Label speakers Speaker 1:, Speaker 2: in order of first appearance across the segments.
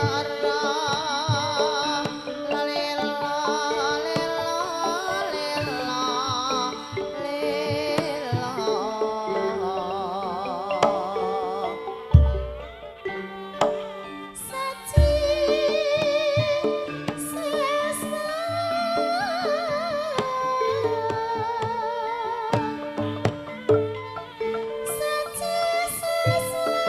Speaker 1: Saci sesar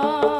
Speaker 1: Wong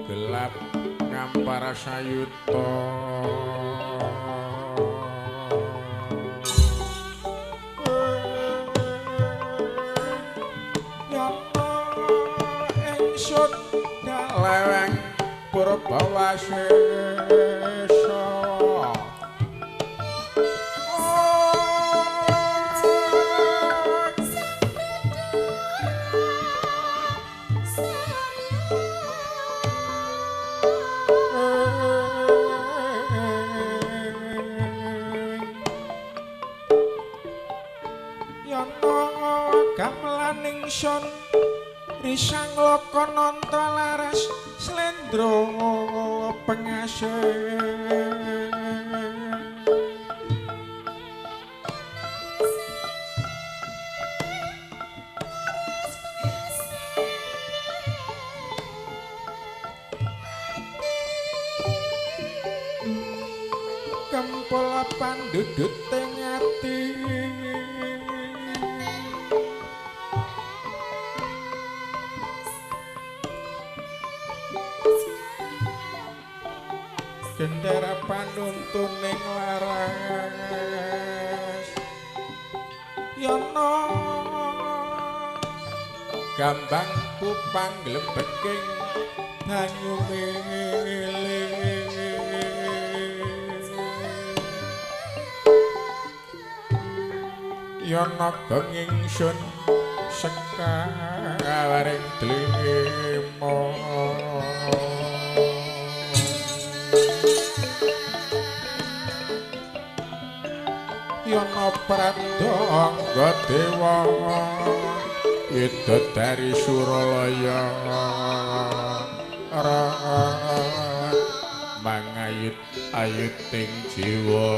Speaker 1: Gelap ngampar sayuta leweng Purbawasesa Sun risang lokonanta laras slendra pengasih kempul pandudut teng ati gendera panuntun ning laras yana gambang kupang glebeking banyu mili yana gengingsun sekawaring dlimo yana pradangga dewa widodari suralaya mangayut-ayuting jiwa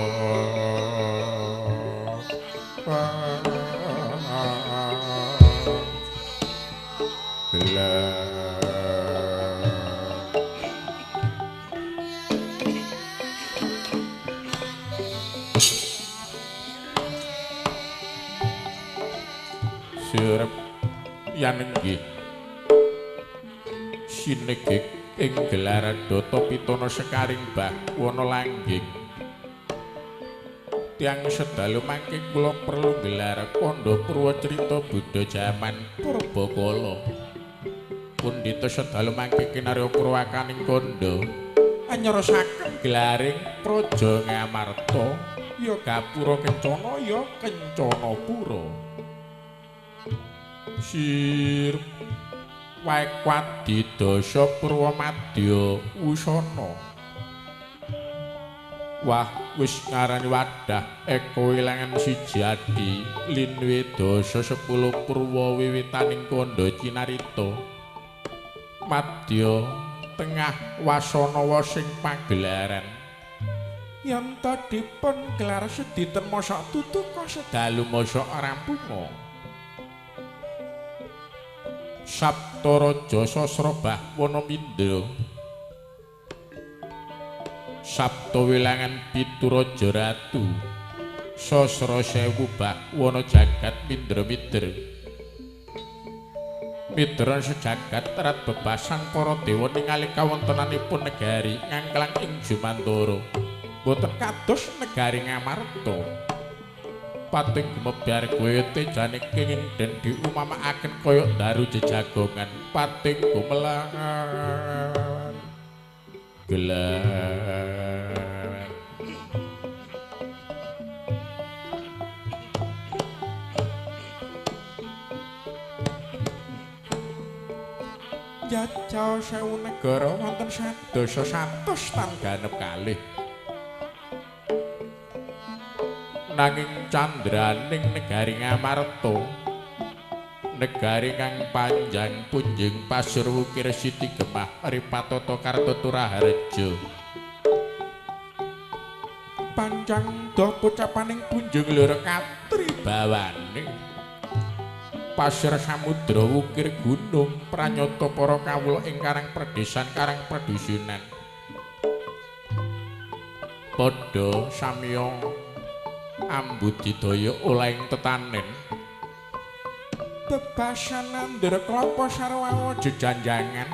Speaker 1: Sirep yanenggih sinegik ing gelaran Data Pitana Sekaring Mbah Wana Langging tiyang sedalu mangke kula perlu gelar kandha purwacarita Buddha jaman purbakala pundhita sedalu mangke kinarya purwakaning kandha anyarasaken gelaring Praja Ngamarta ya Gapura Kencana ya Kencanapura Sir Waekwadi Dasa Purwamadya Wusana Wah wis ngarani wadah eka wilangan siji adi linwe dasa 10 purwa wiwitaning kandha cinarita madya tengah wasana sing pagelaran yen dipun gelar sediten masa tutuka sedalu masa rampunga Saptaraja Sasra Bahwana Mindra Sapta wilangan Pituraja Ratu Sasra Sewu Bahwana Jagat Mindra-mindra Midran sejagat rat bebasan para dewa ningali kawontenanipun negari ngangklang ing Jumantara boten kados negari Ngamarta pating gumebyar kowe tejane kenging den diumamakaken kaya daru jejagongan pating gumelan gelar Jajal sewu negara wonten sadasa satus tangganep kalih nanging candraning negari Ngamarta negari kang panjang punjing pasur wukir siti gemah ripatata Kartoturaharja panjang doh pocapaning punjung loro katri bawane pasir samudra wukir gunung pranyata para kawula ing karang perdesan karang perdusunan padha samiya ambudidaya olehing tetanen bebasan ndara klapa sarwawa jejanjangan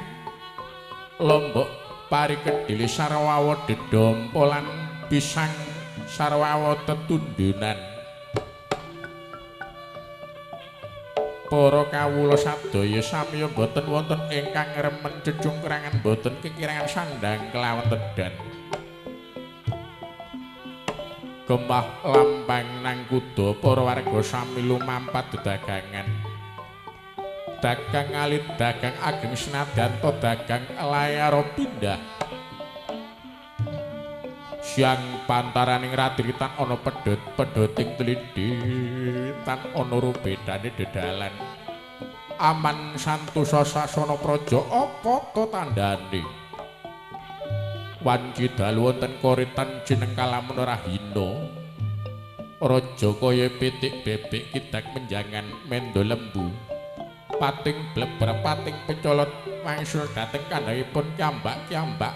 Speaker 1: lombok pari kedhili sarwawa dedompo lan pisang sarwawa tetundunan Para kawula sadaya samiya boten wonten ingkang remen cecungkrangan boten kekirangan sandang kelawan tedan. Gemah lampang nang kuda para warga sami lumampat dedagangan. Dagang alit dagang ageng senadyan to dagang layar pindah. Siang pantaraning radritan ana pedhoting tliditan ana rubedane dedalan. Aman santosa sasana praja apa to tandane? Wanci dalu wonten koritan jeneng Kalamun Rahina. Raja kaya pitik bebek kidak menjangan mendo lembu. Pating bleber pating pecolot wangsul dhateng kandhangipun kiambak-kiambak.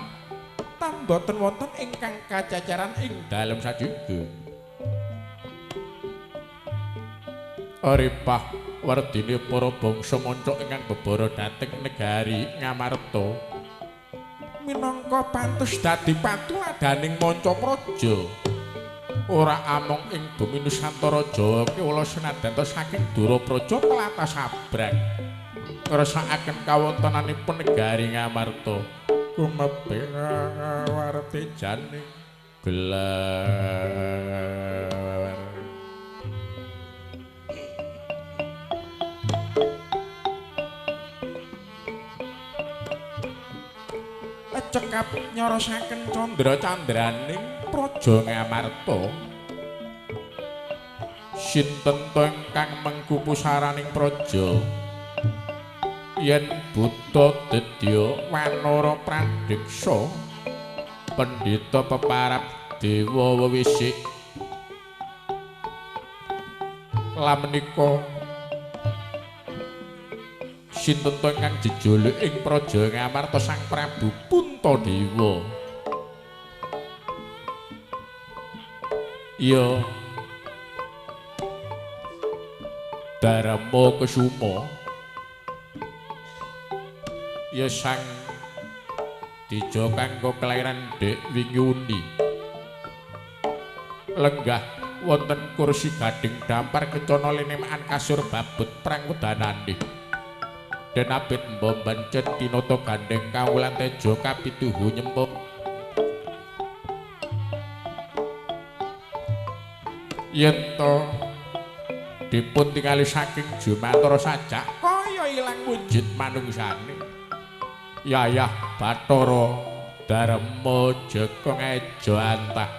Speaker 1: Tan boten wonten ingkang kacacaran ing dalem sajuga. Arepah werdine para bangsa manca ingkang bebara dhateng negari Ngamarta. Minangka pantes dadi patuladaning manca praja. Ora amung ing bumi Nusantara Jawa kewala senadyan saking Durapraja tlatah sabrang. Ngrasakaken kawontenanipun negari Ngamarta. Kumepe warti jane gelar. Cekap nyorosaken candra-candraning praja Ngamarta. Sinten to ingkang mengku pusaraning praja? Yen buta dedya wanara pradiksa pendhita peparap dewa wewisik lamenika sinten to ingkang jejuluk ing praja Ngamarta Sang Prabu Puntadewa. Ya Darma Kesuma. Ya sang dijo kanggo kelairan Dek Wingyuni. Lenggah wonten kursi gading dampar kecana linemaan kasur babut prang wedanane. Den abet mbomban cetinata gandeng kawulan tejo kapituhu nyempuk. Yen to dipun tingali saking Jumantara sajak kaya ilang wujud manungsane. Yayah Bathara Darma Jaka Ngeja antah.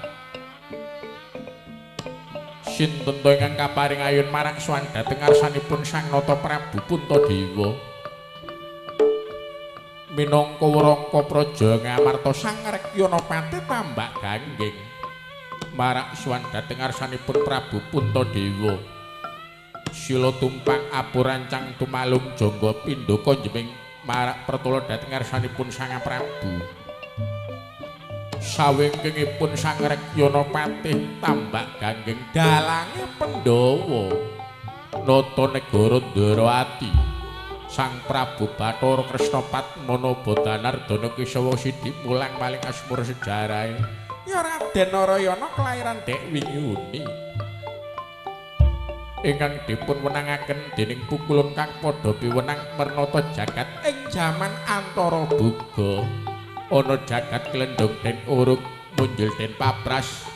Speaker 1: Sinten to ingkang kaparing ayun marang sowan dhateng ngarsanipun Sang Nata Prabu Puntadewa. Minangka wrangka praja Ngamarta Sang Rekyanapati tambak gangging marak sowan dhateng ngarsanipun Prabu Puntadewa. Sila tumpang apurancang tumalung jangga pindhaka njeming marak pertula dhateng ngarsanipun Sang Prabu. Sawingkingipun Sang Rekyanapati tambak gangging dalange Pandhawa nata negara Ndarawati. Sang Prabu Bathara Kresna Padmana Badanardana Kisawa Sidi mulang maling asmur sejarahe. Ya Raden Narayana kelairan Dek Wingyuni. Ingkang dipun wenangaken dening pukulun kang padha piwenang mernata jagat ing jaman antara buga. Ana jagat klendhong den uruk munjul den papras.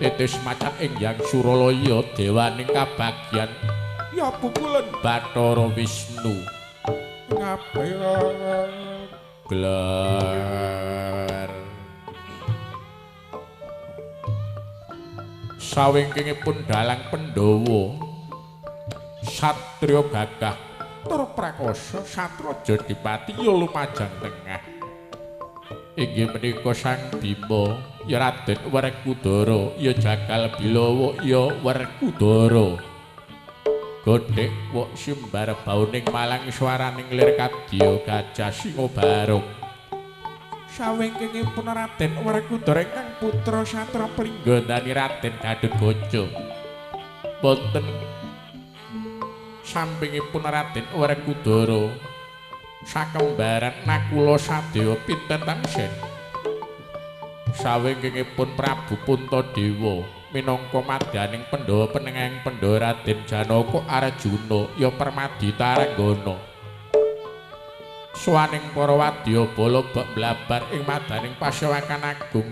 Speaker 1: Tetes macan ing Hyang Suralaya dewaning kabagyan ya pukulun Bathara Wisnu. Ngapira gelar sawingkingipun dalang Pandhawa satriya gagah tur prakosa satraja Dipati ya lumajang tengah. Inggih menika Sang Bima ya Raden Werkudara ya Jakal Bilawa ya Werkudara. Godhek wok simbar bauning malang swaraning lir kadya gajah singa barung. Sawingkingipun Raden Werkudara ingkang putra satra pringgondani Raden Gatotkaca. Wonten sampingipun Raden Werkudara sakembaran Nakula Sadewa pinten tansih. Sawingkingipun Prabu Puntadewa minangka madyaning Pandhawa penenging Pandhawa Raden Janaka Arjuna ya Permadi Taranggana. Suwaning para wadyabala bab mlabar ing madaning Pasewakan Agung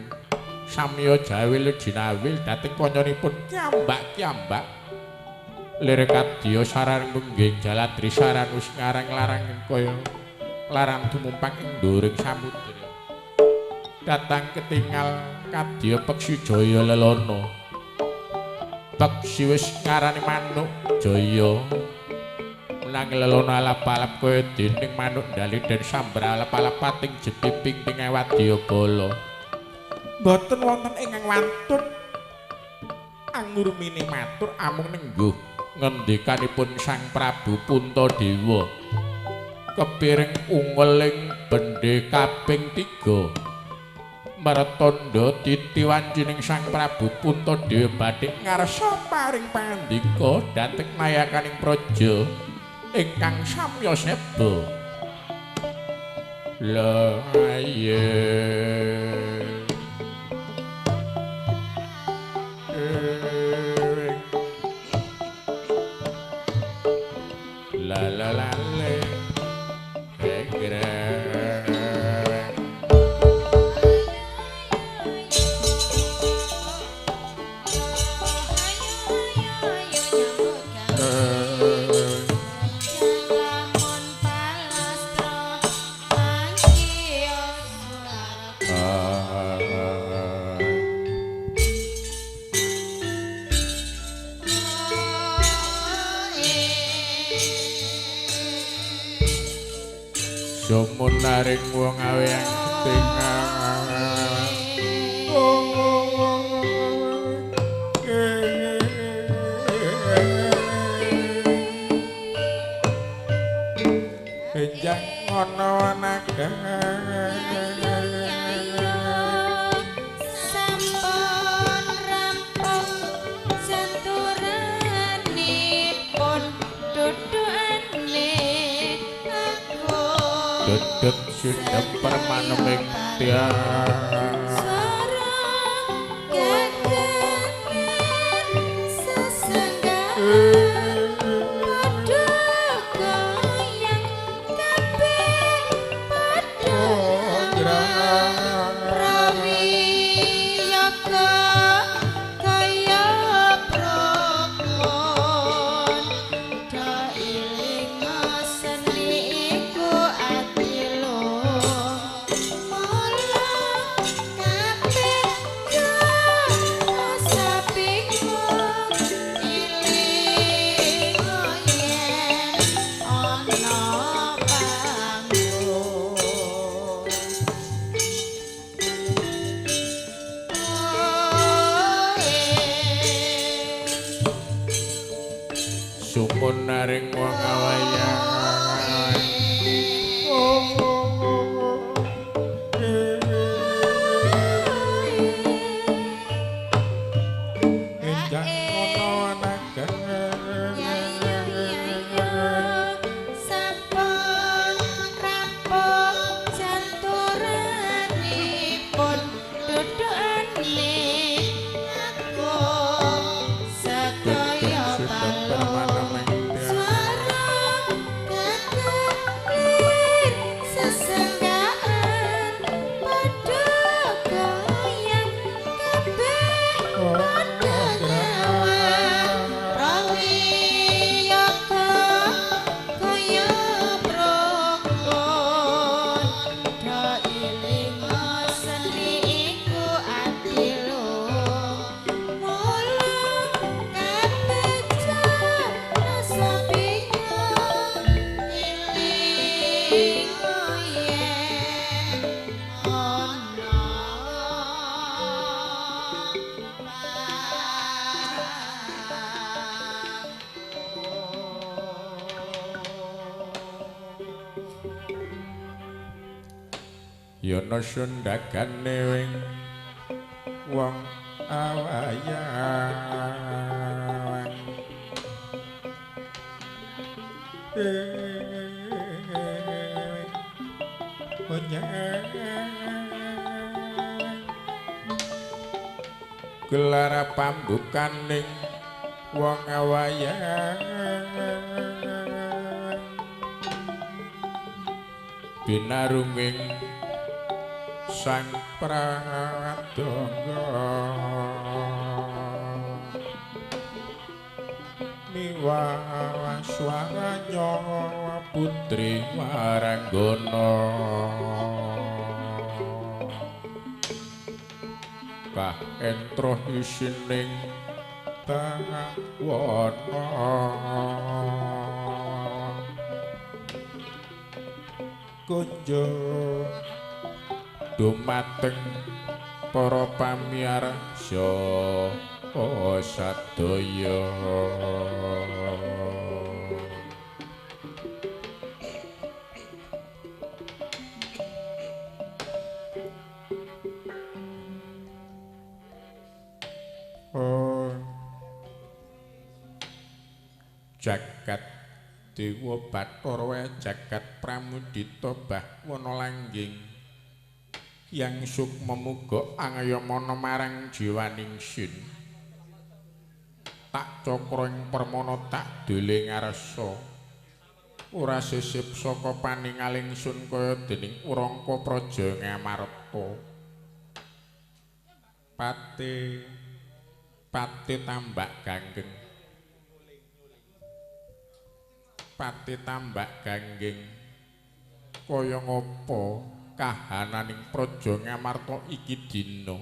Speaker 1: samya jawil jinawil dhateng kancanipun kiambak-kiambak. Lirik kadya sarang mungging Jaladri saranus ngarang-larang kaya larang tumumpang ing nduring samudra. Datang ketingal kadya peksi jaya lelana. Peksi wis ngarani manuk jaya. Menang lelana alap-alap kaya dening manuk ndali den sambar alap-alap pating jetiping ing wadyabala. Mboten wonten ingkang wantun angurmine matur amung nengguh ngendikanipun Sang Prabu Puntadewa kepiring ungeling bendhe kaping 3 martanda titiwancining Sang Prabu Puntadewa badhe ngarsa paring pangandika dhateng nayakaning praja ingkang samya seba. La la la la le Sumunaring wong aweng enjang ana naga
Speaker 2: sampun rampung senturanipun dudukane
Speaker 1: duduk sindep permaneming tiang sumunaring wong awayang enjang ana naga
Speaker 2: sampun rampung janturanipun dudukane aku sedaya
Speaker 1: yana sundagane wing wong awayang gelar pambukaning wong wayang binarunging sang pradangga miwaswaranya putri Waranggana kah entro isining tawana kunjo dumateng para pamirsa sadaya jagat Dewa Bathara jagat Pramudita Bahwana langging yang sukma muga angayamana marang jiwaningsun tak cakra ing permana tak dole ngarsa ora sisip saka paningaling sun kaya dening Urangka Praja Ngamarta pati tambak ganggeng pati tambak ganggeng kaya ngapa kahananing Praja Ngamarta iki dina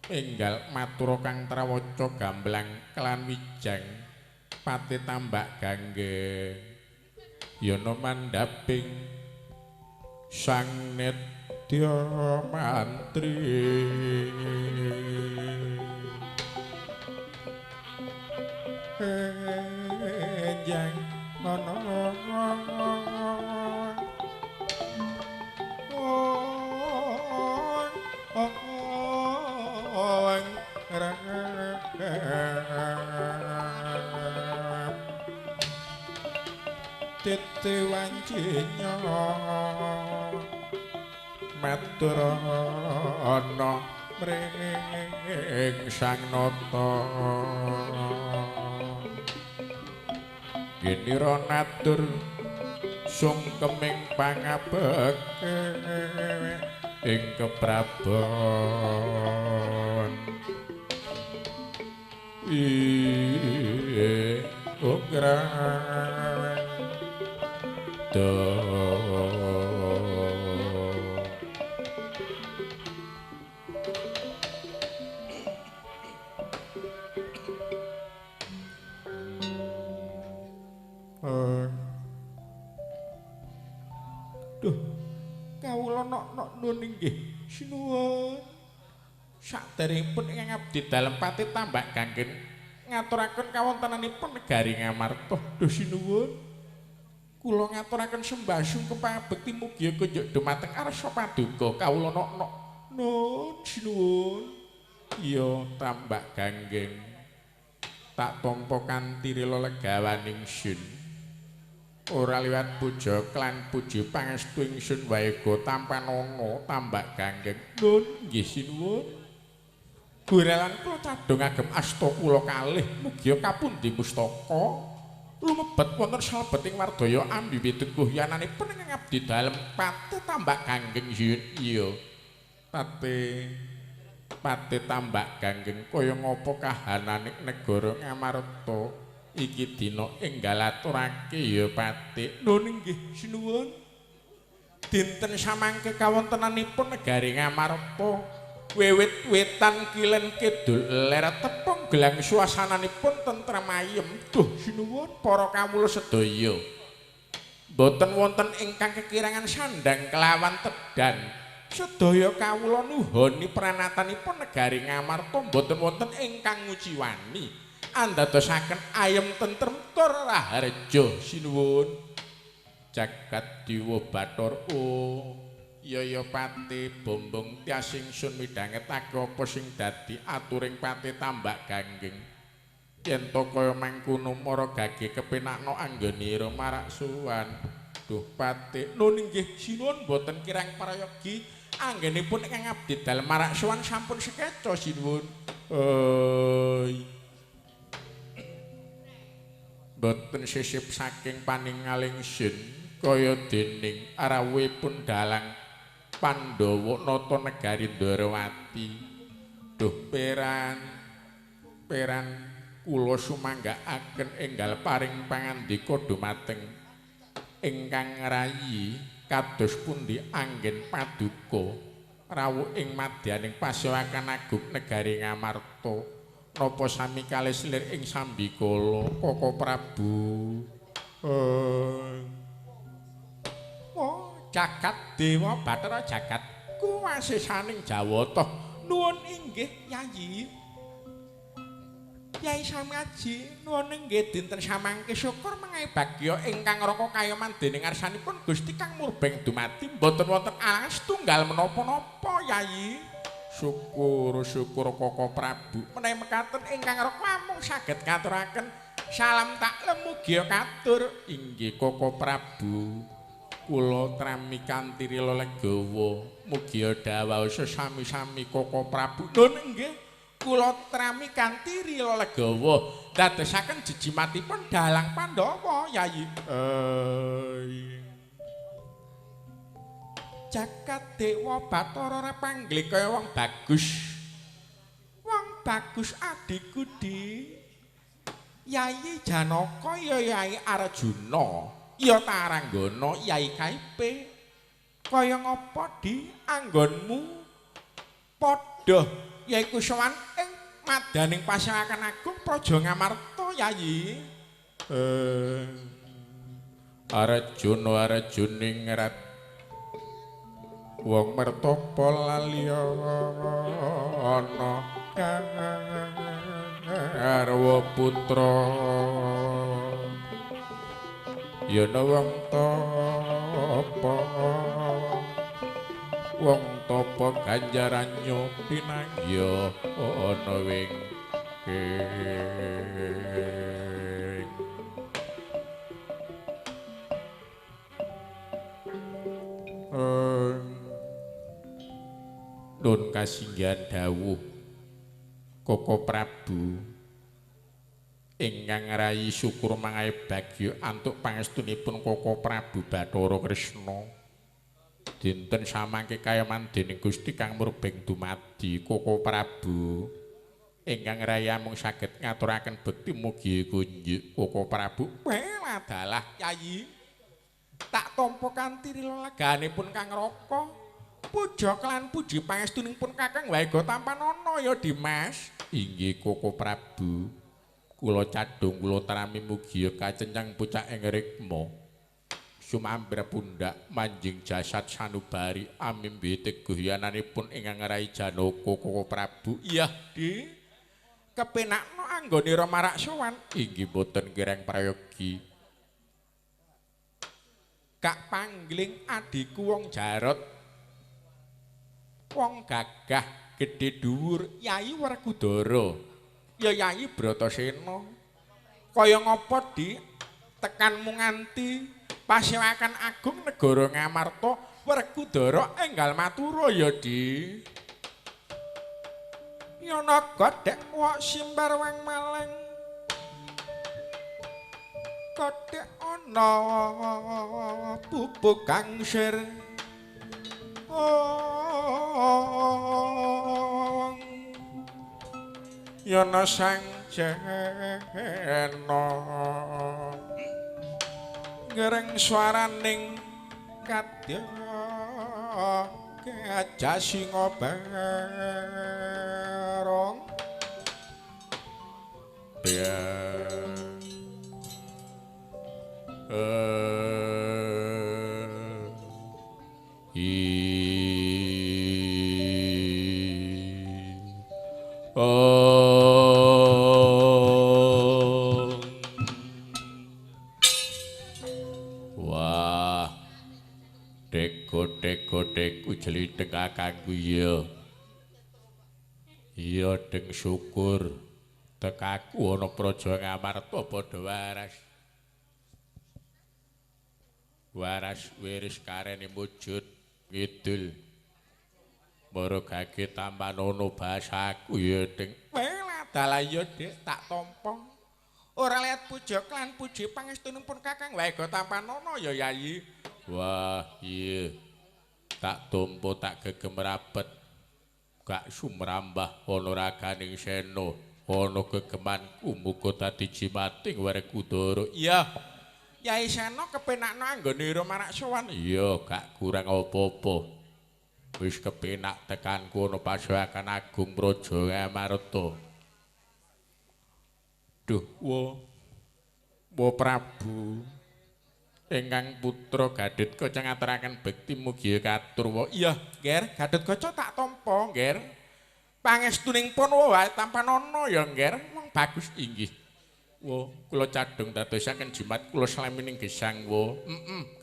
Speaker 1: enggal matur kang trawaca gamblang kelan wijang pati tambak ganggeng yana mandhaping sang nedya mantri enjang ana tete wancinya matur ana mring sang nata ginira natur sungkeming pangabeke ing keprabon ograng Duh, kawula nok nun inggih sinuwun. Saderengipun ingkang abdi dalem pati tambak ganggeng ngaturaken kawontenanipun negari Ngamarta. Duh sinuwun. Kula ngaturaken sembahsung kepangabekti mugi kunjuk dumateng arsa paduka kawula nok nun sinuwun. Iya tambak ganggeng tak tampa kanthi rila legawaning sun. Ora liwat puja klan puji pangestu ingsun wae go tampan ana tambak ganggeng. Nun nggih sinuwun. Gurelan kula cadhong agem asta kula kalih mugi kapundi pustaka lumebet wonten salebeting wardaya ambi pitukuh yananipun ingkang abdi dalem pati tambak ganggeng iya. Pati tambak ganggeng kaya ngapa kahananing negara Ngamarta. Iki dina enggal aturake ya Pati. Nun inggih sinuwun. Dinten samangke kawontenanipun negari Ngamarta wiwit-witan kilen kidul ler tepung gelang suasananipun tentrem ayem. Duh sinuwun para kawula sedaya. Boten wonten ingkang kekirangan sandang kelawan tedan. Sedaya kawula nuhoni pranatanipun negari Ngamarta boten wonten ingkang nguciwani. Andadosaken ayem tentrem tur raharja sinuwun jagat Dewa Bathara ya Pati bombong tias ingsun midhangetake apa sing dadi aturing Pati tambak ganggeng yen to kaya mangkono mara gage kepenakno anggonira marak suwan duh Pati nun inggih sinuwun boten kirang prayogi anggenipun ingkang abdi dalem marak sowan sampun sekeca sinuwun. Boten sisip saking paningaling sin kaya dening arawipun dalang Pandhawa nata negari Ndarawati. Duh peran kula sumanggaaken enggal paring pangandika dumateng ingkang rayi kados pundi anggen paduka rawuh ing madyaning Pasewakan Agung negari Ngamarta. Napa sami kalih selir ing sambikala Koko Prabu? Jagat Dewa Bathara Jagat kuwasisaning Jawata. Nuwun inggih Yayi. Yai Samaji nuwun inggih dinten samangke syukur mengahi bagya ingkang raka kayoman dening ngarsanipun Gusti Kang Murbeng dumadi mboten wonten alas tunggal menapa-napa Yayi. Syukur Koko Prabu menawi mekaten ingkang raka namung saged ngaturaken salam taklem mugi katur. Inggih Koko Prabu kula trami kanthi rila legawa mugi dawuh sesami-sami Koko Prabu. Nuwun inggih kula trami kanthi rila legawa dadosaken jejimatipun dalang Pandhawa Yayi. Jagat Dewa Bathara repanggih kaya wong bagus. Wong bagus adikku di. Yayi Janaka ya Yayi Arjuna, ya Taranggana Yayi Kaipe. Kaya ngapa di anggonmu padha yaiku sowan ing madaning Pasewakan Agung Praja Ngamarta Yayi. Arjuna rat wong mertapa lalyana garwa putra yana wong tapa ganjarannya pinangya ana wingking Nun kasinggihan dawuh Koko Prabu ingkang rayi syukur mangahi bagya antuk pangestunipun Koko Prabu Bathara Krisna dinten samangke kayoman dening Gusti Kang Murbeng dumadi. Koko Prabu ingkang rayi mung saged ngaturaken bekti mugi kunjuk Koko Prabu adalah Yayi tak tampa kanthi rila leganipun Kang Raka. Puja kelan puji pangestunipun Kakang Waiga Tampanana ya Dimas. Inggih Koko Prabu kula cadhong kula trami mugi kacencang pucak ing rikma sumamber pundak manjing jasad sanubari amimbi teguh yananipun ingkang rayi Janaka Koko Prabu. Iya Di kepenakno anggonira marak sowan. Inggih boten kirang prayogi Kak Panggling adiku wong Jarot wong gagah gedhe dhuwur Yayi Werkudara ya Yayi Bratasena. Kaya ngapa Di tekanmu nganti Pasewakan Agung negara Ngamarta Werkudara enggal matura ya Di. Yana godhek wak simbar wang maleng godhek ana bubuk gangsir yana sang jena gereng swaraning kadya gajah singa barong Wah, dek ujeli tengah kanggo ya. Iya deng syukur tekaku ana Praja Ngamarta padha waras. Waras wiris karene mujud ngidul. Maragake tampanono basaku ya Ding. Wela dalah ya Dik tak tampa. Ora lihat puja lan puji pangestunipun Kakang wae go tampanono ya Yayi. Wah, iya. Tak tampa tak gegem rabet. Gak sumrambah ana raganing sena. Ana gegemanku muga dadi jimating wareg Kudara. Iya. Yai Sena kepenakno anggone Marak sowan. Iya, gak kurang apa-apa. Wis kepenak tekanku ana Pasewakan Agung Praja Ngamarta. Duh, wa Prabu. Ingkang putra Gatotkaca ngaturaken bekti mugi katur wa. Iya, Nger, Gatotkaca tak tampa, Nger. Pangestuning pun wae tampanana ya, Nger. Wong bagus inggih. Wo, kula cadhong dadosaken jimat kula slamining gesang wo.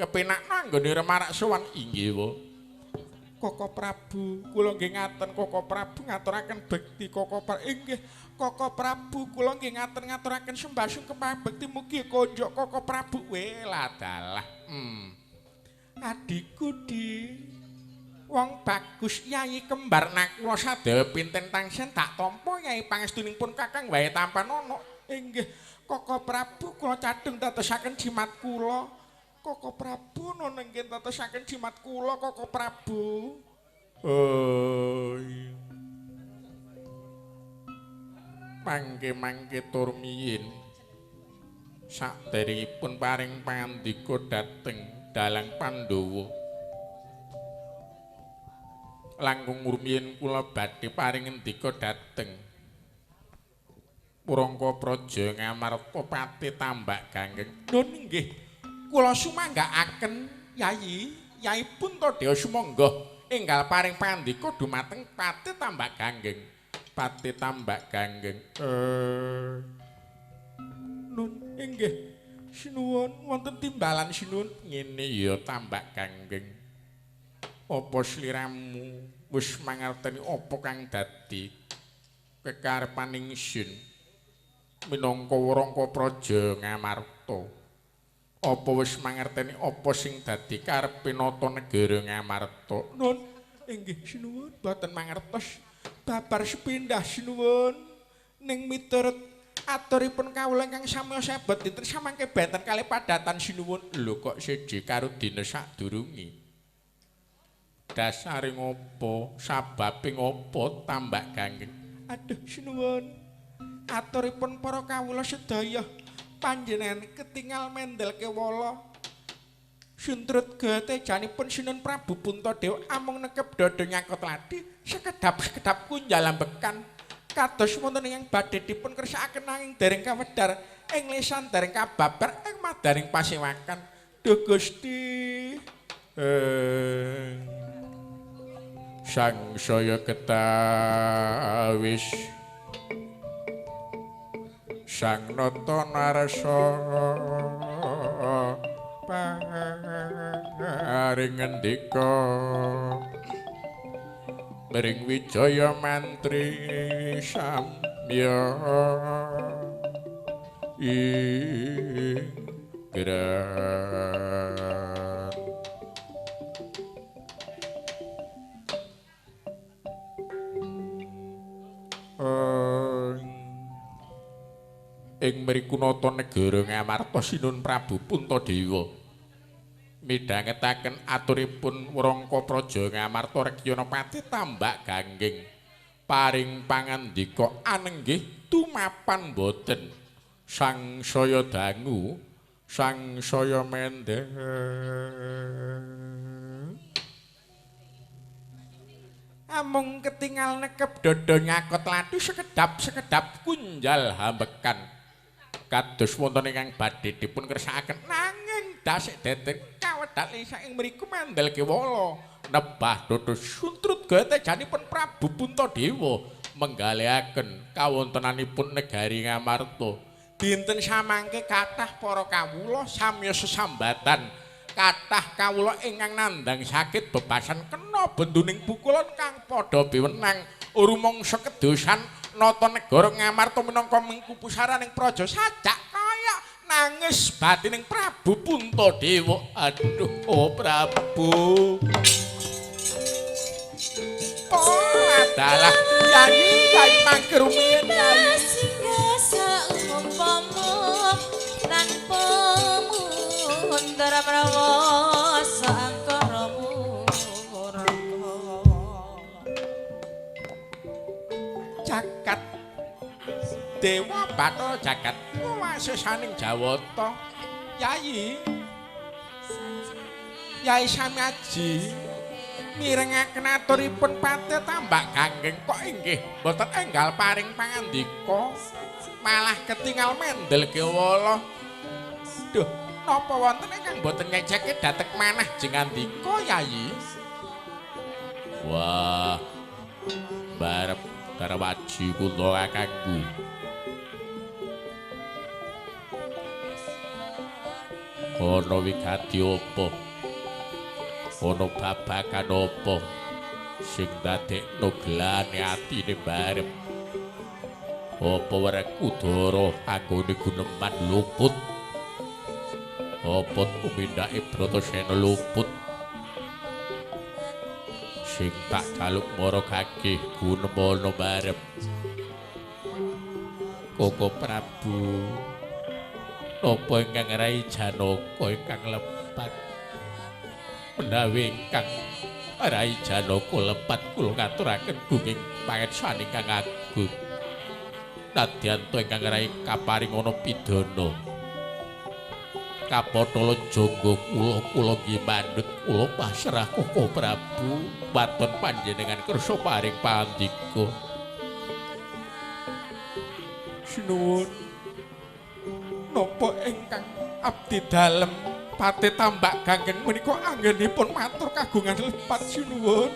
Speaker 1: Kepenakna anggone Marak sowan inggih wo. Koko Prabu, kula nggih ngaten Koko Prabu ngaturaken bekti Koko Prabu. Inggih, Koko Prabu kula nggih ngaturaken sembah sungkem bekti mugi konjuk Koko Prabu. Welah dalah. Adikku di wong bagus Yai kembar nak kula sadaya pinten tangsen tak tampa Yai pangestunipun Kakang wae tampanana. Inggih, Koko Prabu kula cadhong dadosaken jimat kula. Koko Prabu nona nggih dadosaken jimat kula Koko Prabu. Oh iya. Mangke tur miyin. Saderengipun paring pangandika dhateng dalang Pandhawa. Langkung rumiyin kula badhe paring ngendika dhateng Purangka Praja Ngamarta Pati Tambak Ganggeng. Nun nggih, kula sumanggaaken Yai Puntadewa sumangga enggal paring pangandika dumateng Pati Tambak Ganggeng. Pati Tambak Ganggeng. Nun inggih, sinuwun wonten timbalan sinuwun ngene ya Tambak Ganggeng. Apa sliramu wis mangerteni apa kang dadi kekarepaning ingsun minangka Wrangka Praja Ngamarta? Apa wis mangerteni apa sing dadi karepe nata negara Ngamarta? Nun, inggih sinuwun boten mangertos. Babar sepindah sinuwun. Ning miturut aturipun kawula ingkang sami sebet dinten samangke benten kalih padatan sinuwun. Lho kok seje karo dina sadurunge. Dasare ngopo? Sababe ngopo Tambak Ganggeng? Aduh sinuwun. Aturipun para kawula sedaya panjenengan ketingal mendel kewala. Suntrut getejanipun Sinun Prabu Puntadewa amung nekep dada nyangkut ladi sekedap-sekedap kunjal ambekan kados wonten ingkang badhe dipun kersakaken nanging dereng kawedhar ing lisan dereng kababar ing madaring Pasewakan. Duh Gusti. Sang saya ketawis Sang nata narsa paring ngendika Bering Wijaya Mantri samya ingran ing mriku nata negara Ngamarta Sinun Prabu Puntadewa midhangetaken aturipun Wrangka Praja Ngamarta Rekyana Pati Tambak Ganggeng paring pangandika anenggih tumapan boten sangsaya dangu sangsaya mendel amung ketingal nekep dada nyakot ladu sekedap-sekedap kunjal hambekan kados wonten ingkang badhe dipun kersakaken nanging dasik deten kawedhal saking mriku mandel kewala nebah dada suntrut getejanipun Prabu Puntadewa menggalihaken kawontenanipun negari Ngamarta dinten samangke kathah para kawula samya sesambatan kathah kawula ingkang nandhang sakit bebasan kena benduning pukulan kang padha biwenang rumangsa kedosan nata negara Ngamarta minangka mengku pusaraning praja sajak kaya nangis batining Prabu Puntadewa. Aduh, oh Prabu. dalah Yai mangke rumiyin Yai
Speaker 2: singgah saumpama tanpa mundur prawa sangkara murka
Speaker 1: jagat Dewa Bathara Jagat wasesaning Jawata Yai sami aji mirengaken aturipun Patih Tambak Ganggeng kok inggih boten enggal paring pangandika malah ketingal mendel kewala duh napa wonten ingkang boten ngejeke datek manah jengandika Yai wah barep Karawaji kula kakangku ana wigati apa ana babagan apa sing dadekno gelane atine barep apa werek udara anggone guneman luput apa tumindake Bratasena luput sing tak jaluk mara gagih gunemana barep Koko Prabu napa ingkang rai Janaka ingkang lepat menawi ingkang rai Janaka lepat kula ngaturaken gunging pangersan ingkang agung nadyanto ingkang rai kaparingana pidana Kapatala jangga kula nggih mandhet kula pasrah Koko Prabu waton panjenengan kersa paring pandika sinuwun napa ingkang abdi dalem Patih Tambak Ganggeng menika anggenipun matur kagungan lepat sinuwun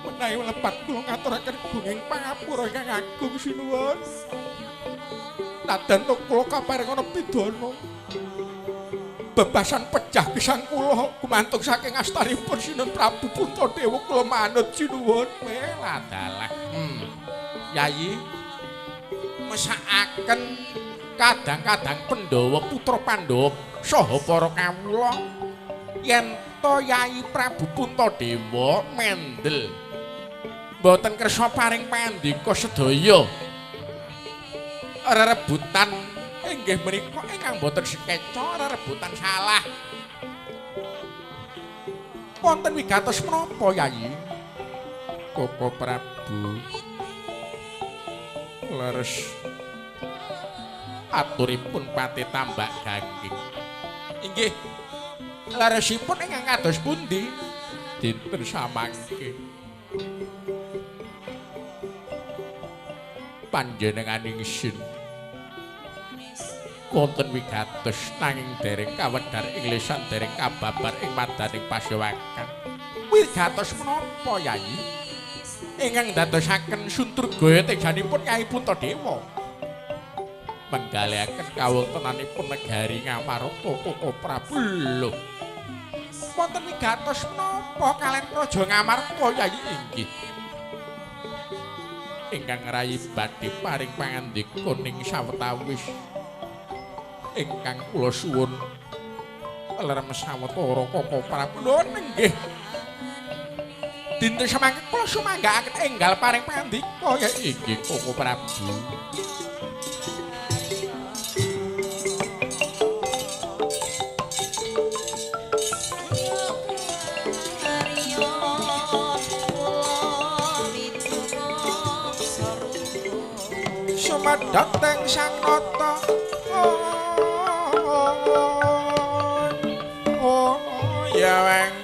Speaker 1: menawi lepat kula ngaturaken gunging pangapura ingkang agung sinuwun nadyan kula kaparingana pidana bebasan pecah gesang kula gumantung saking astanipun Sinten Prabu Puntadewa kula manut sinuwun meladalah Yayi mesakaken kadang-kadang Pandhawa putra Pandhawa saha para kawula yen to Yayi Prabu Puntadewa mendel boten kersa paring pandika sedaya rerebutan inggih menika ingkang boten sekeca rerebutan salah wonten wigatos menapa Yayi Koko Prabu leres aturipun Patih Tambak Ganggeng inggih leresipun ingkang kados pundi dinten samangke panjenengan ingsun wonten wigatos nanging dereng kawedhar ing lisan dereng kababar ing madaning pasewakan wigatos menapa Yayi ingkang dadosaken Sunturgaya tejanipun Nyai Puntadewa menggaliaken kawontenanipun negari Ngamarta Koko Prabu lho wonten wigatos menapa kalian Praja Ngamarta Yayi inggih ingkang rayi badhe paring pangandika ning sawetawis ingkang kula suwun lerem sawetara Koko Prabu lho nggih dinten samangke kula sumanggaaken enggal paring pangandika ya inggih Koko Prabu Sumadhateng Sang Nata ya weng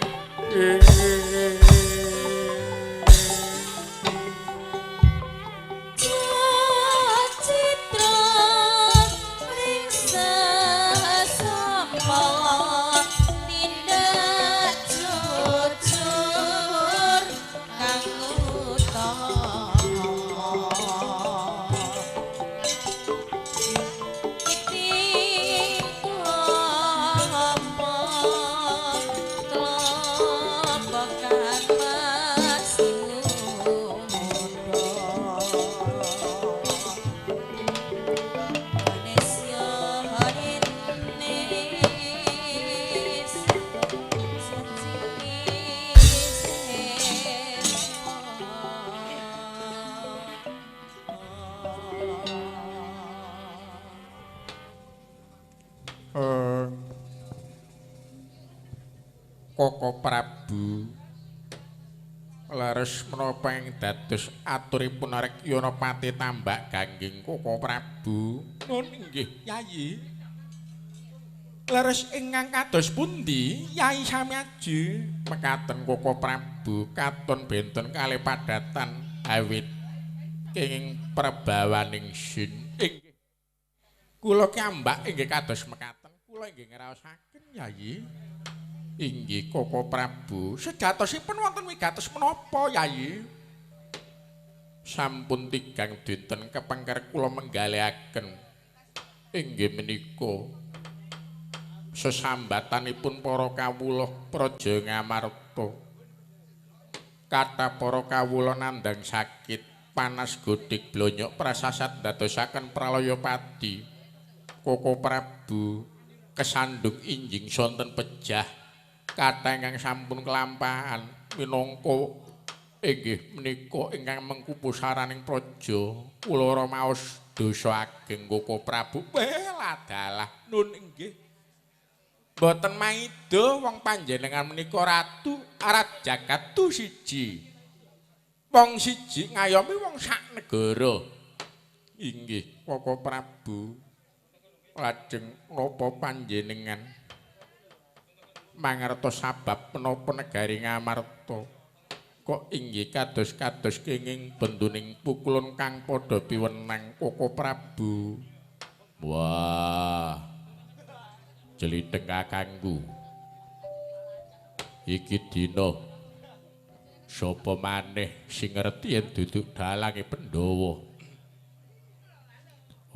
Speaker 1: Koko Prabu leres menapa ing dados aturipun Rekyonapati tambak gangging Koko Prabu. Nun inggih, Yayi. Leres ingkang kados pundi, Yai sami aji? Mekaten Koko Prabu, katon benten kalih padatan awit kenging perbawaning sin. Inggih. Kula kiambak inggih kados mekaten, kula inggih ngraosaken, Yayi. Inggih Koko Prabu, sejatosipun wonten wigatos menapa, Yayi? Sampun 3 dinten kepengker kula menggalihaken. Inggih menika sesambatanipun para kawula praja Ngamarta. Kathah para kawula nandhang sakit, panas godik blonyok prasasat dadosaken pralaya padi. Koko Prabu kesandung injing sonten pejah. Kathah ingkang sampun kelampahan minangka inggih menika ingkang mengkupu saraning praja kula ramaos dosa ageng Koko Prabu. Ladalah nun inggih boten maida wong panjenengan menika ratu arat jagat tu siji. Wong siji ngayomi wong sak negara. Inggih Koko Prabu, lajeng napa panjenengan mangertos sabab menapa negari Ngamarta kok inggih kados-kados kenging benduning pukulan kang padha piwenang Koko Prabu? Wah, jeliteng kakangku, iki dina sapa maneh sing ngerti yen duduk dalange Pandhawa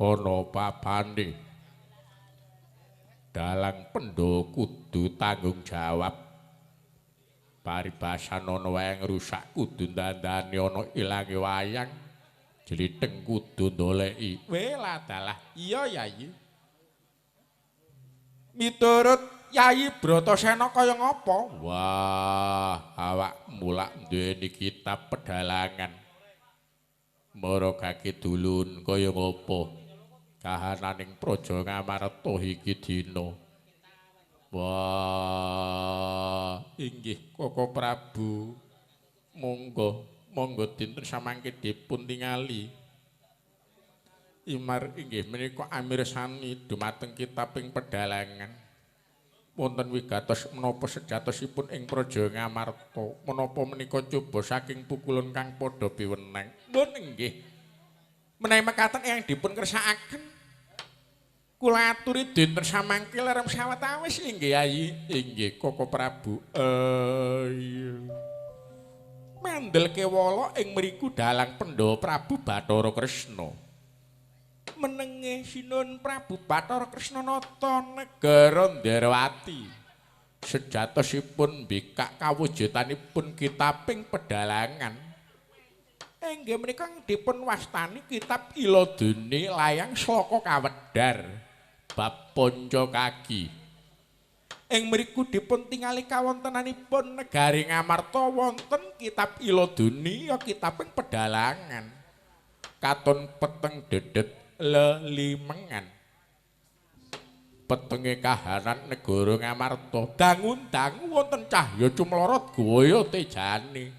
Speaker 1: ana papane. Dalang Pandhawa kudu tanggung jawab. Paribasan ana wae ngrusak kudu ndandani ana ilange wayang. Jlitheng kudu ndoleki. Ladalah iya Yayi. Miturut Yayi Bratasena kaya ngapa? Wah, awak mulak duweni kitab pedalangan. Maragake dulun kaya ngapa? Kahananing praja Ngamarta iki dina. Wah, inggih Koko Prabu. Monggo dinten samangke dipun tingali. Imar inggih menika amirsani dumateng kitabing pedalangan. Wonten wigatos menapa sejatosipun ing praja Ngamarta, menapa menika coba saking pukulan kang padha piwenang. Mun inggih menawi mekaten yang dipun kersakaken kula aturi dinten samangke lerem sawetawis inggih Yayi. Inggih Koko Prabu. Mandel kewala ing mriku dalang Pandhawa Prabu Bathara Kresna. Menenge Sinun Prabu Bathara Kresna nata negara Ndarawati. Sejatosipun mbikak kawujudanipun kitabing pedalangan. Inggih menika dipun wastani kitab Iladene Layang Sloka Kawedar. Bab Pancakaki. Ing mriku dipun tingali kawontenanipun negari Ngamarta wonten kitab Iladene ya kitabing pedalangan. Katon peteng dedet lelimengan. Petenge kahanan negara Ngamarta dangun-dangu wonten cahya cumlorot gaya tejane.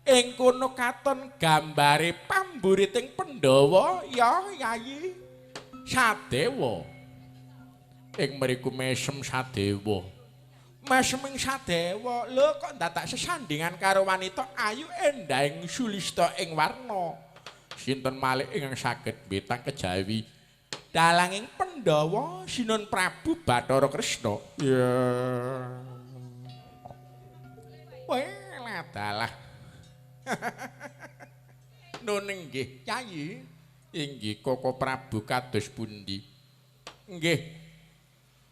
Speaker 1: Ing kono katon gambare pamburiting Pandhawa ya Yayi. Sadewa. Ing mriku mesem Sadewa. Meseming Sadewa lho kok dadak sesandingan karo wanita ayu endahing sulista ing warna. Sinten malih ingkang saged mbetang kejawi dalanging Pandhawa Sinun Prabu Bathara Kresna. Ya. Ladalah. Nun inggih Yayi. Inggih Koko Prabu kados pundi? Nggih.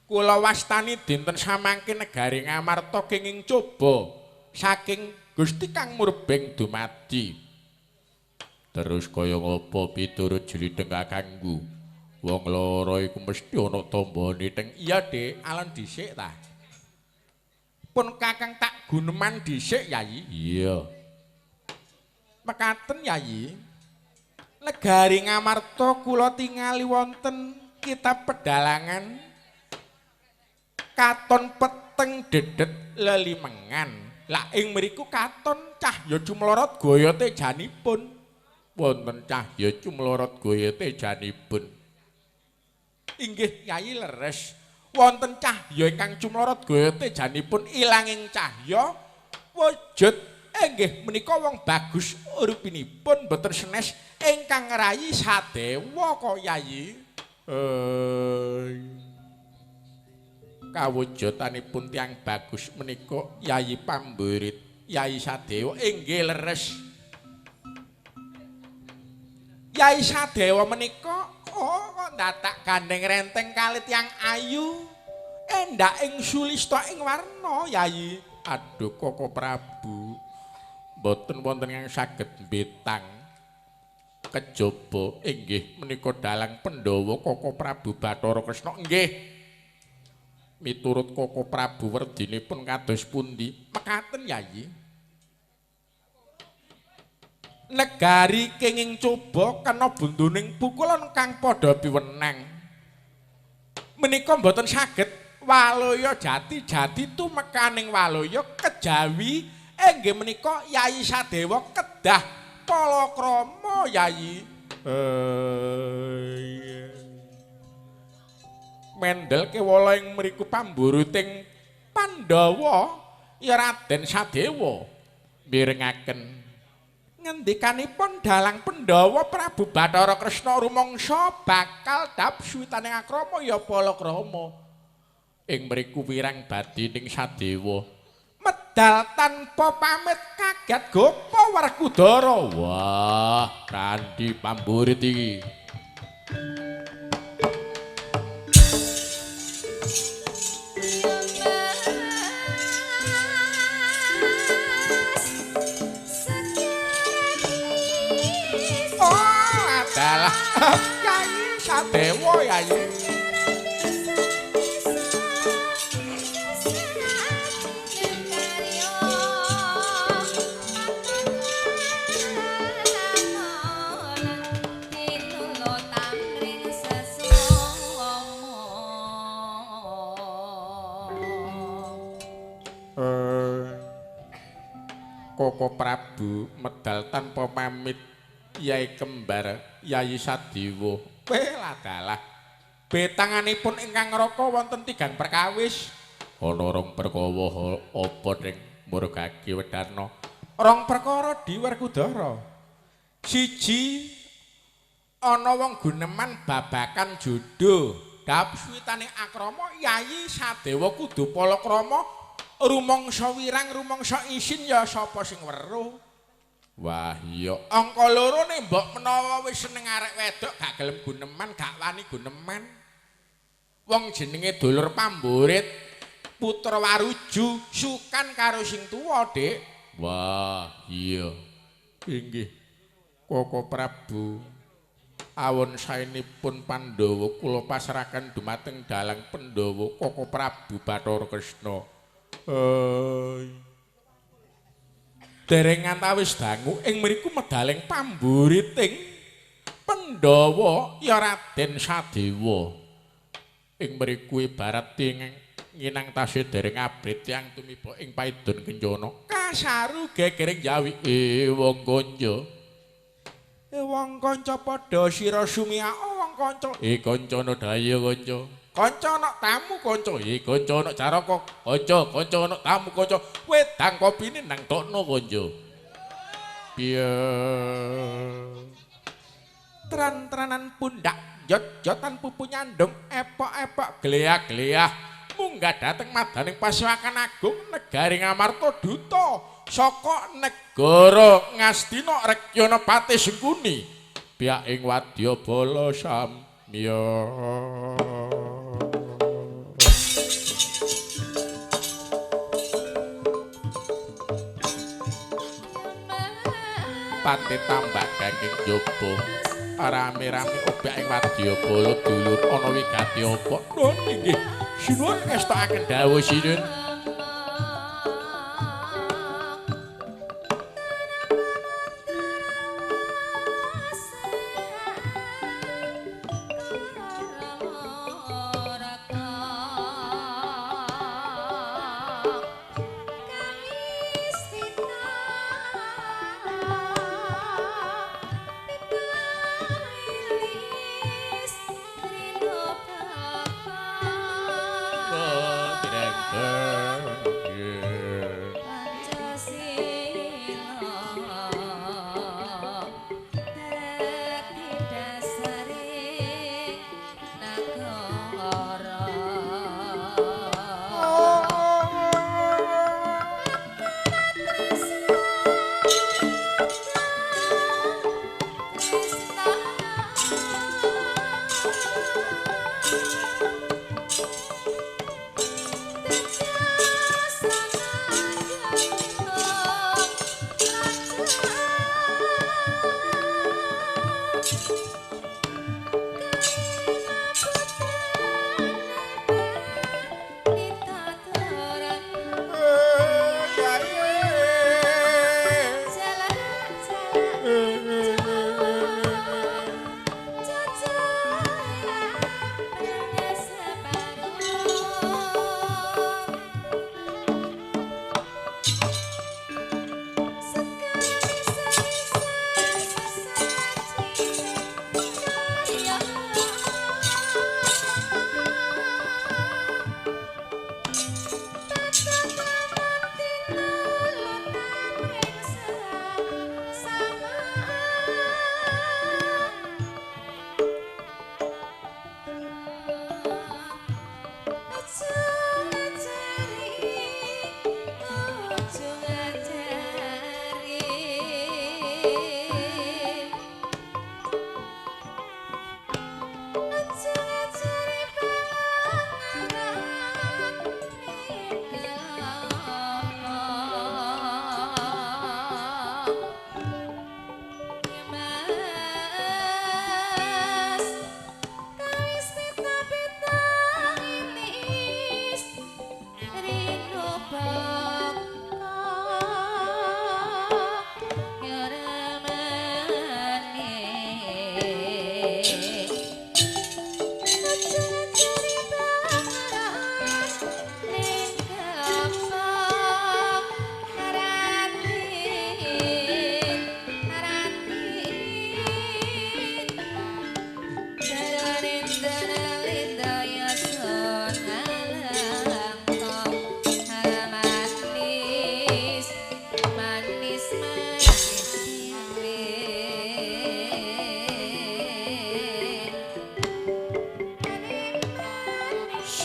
Speaker 1: Kula wastani dinten samangke negari Ngamarta kenging coba saking Gusti Kang Murbeng dumadi. Terus kaya ngapa piturut jlitheng kakangku? Wong loro iku mesti ana tambane teng. Iya, Dik, alon dhisik ta. Pun Kakang tak guneman dhisik, Yayi. Iya. Mekaten, Yayi. Negari Ngamarta kula tingali wonten kitab pedalangan katon peteng dedet lelimengan. Lah ing mriku katon cahya cumlorot gaya tejanipun. Wonten cahya cumlorot gaya tejanipun. Inggih Kyai leres. Wonten cahya ingkang cumlorot gaya tejanipun ilanging cahya wujud inggih menika wong bagus uripinipun boten senes ingkang rayi sadewa kok Yayi. Kawujudanipun tiyang bagus menika Yayi Pamburit, Yayi Sadewa inggih leres. Yayi Sadewa menika kok ndatak gandeng renteng kalih tiyang ayu. Endak ing sulista ing warna Yayi. Aduh Koko Prabu. Mboten wonten yang saged mbetang kejaba inggih menika dalang Pandhawa Koko Prabu Bathara Kresna nggih. Miturut Koko Prabu werdinipun kados pundi? Mekaten Yayi. Negari kenging coba kena bunduning pukulan kang padha piwenang. Menika mboten saged Waloya jati tumekaning Waloya kejawi inggih menika Yayi Sadewa kedah palakrama Yayi. Mendel kewala ing mriku pamburuting Pandhawa ya Raden Sadewa mirengaken ngendikanipun dalang Pandhawa Prabu Bathara Kresna rumangsa bakal dap suwitaning akrama ya palakrama. Ing mriku wirang badining Sadewa medal tanpa pamit kaget Gopa Werkudara. Wah, randi pamburit iki. Oh, adalah Yayi Sadewa Yayi. Koko Prabu medal tanpa pamit Yai kembar Yayi Sadewa. Well adalah betanganipun ingkang raka wonten tigang perkawis. Ana rong perkara apa ning Murgagi Wedana? Rong perkara di Werkudara. Siji ana wong guneman babakan jodoh. Dap suwitane akrama Yayi Sadewa kudu palakrama. Rumangsa wirang rumangsa isin ya sapa sing weruh. Wah iya angka loro nek mbok menawa wis seneng arek wedok gak gelem guneman gak wani guneman. Wong jenenge dulur pamburit putra waruju sukan karo sing tuwa Dik. Wah iya inggih Koko Prabu awon saenipun Pandhawa kula pasrahaken dumateng dalang Pandhawa Koko Prabu Bathara Kresna. Dereng antawis dangu ing mriku medaling pamburiting Pandhawa ya Raden Sadewa. Ing mriku ibarat nginang tasih dereng abrit tiyang tumiba ing paidon kencana. Kasaru gegering jawi wong kanca. Wong kanca padha sira sumia wong kanca. Kancana daya kanca. Kanca ana tamu kanca, kanca ana caraka kanca ana tamu kanca, wedang kopine nang tokno kanca. Piye? Tran-tranan pundak, jot-jotan pupu nyandung, epok-epok gleah-gleah munggah dhateng madaning Pasewakan Agung negari Ngamarta Duta saka negara Ngastina Rekyana Pati Sengkuni. Pihak ing Wadyabala samya. Pati tambak daging jopo rame-rame obak ing Wadyabala dulur ana wigati apa nun inggih sinuwun ngestakaken dawuh sinuwun.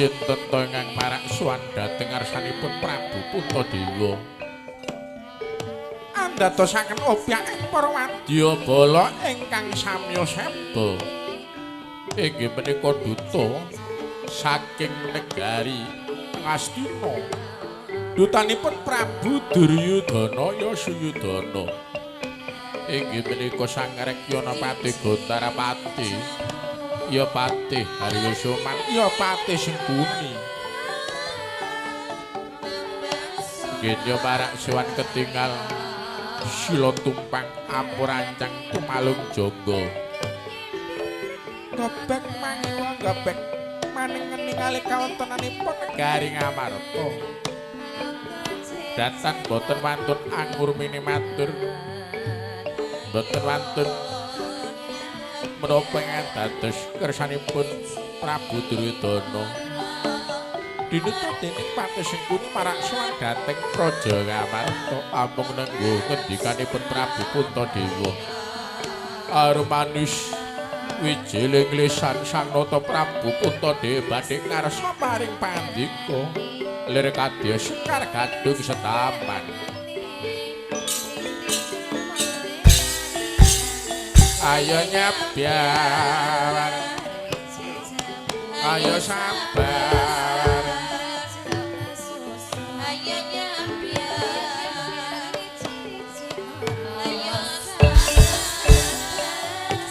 Speaker 1: Sinten to ingkang marak sowan dhateng ngarsanipun Prabu Puntadewa. Andadosaken opyak ing para wadyabala ingkang samya seba. Inggih menika duta saking negari Ngastina. Dutanipun Prabu Duryudana Yasuyudana. Inggih menika Sang Rekyana Pati Gontarapati. Ya Patih Haryosoman, ya Patih Sengkuni. Genya marak sowan ketingal sila tumpang apurancang tumalung jangga. Gobek mangiwa gobek maning ningali kawontenanipun negari Ngamarta. Datan boten wantun anggur minimatur. Boten wantun menapa ingkang dados kersanipun Prabu Duryudana. Dinita dening Patih Sengkuni marak sowan dhateng Praja Ngamarta amung nenggo ngendikanipun Prabu Puntadewa. Armanis wijiling lisan Sang Nata Prabu Puntadewa badhe ngarsa maring pandika lir kadya sekar gadung setaman. Ayo nyabar, ayo sabar,
Speaker 2: ayo nyabar, ayo sabar, ayo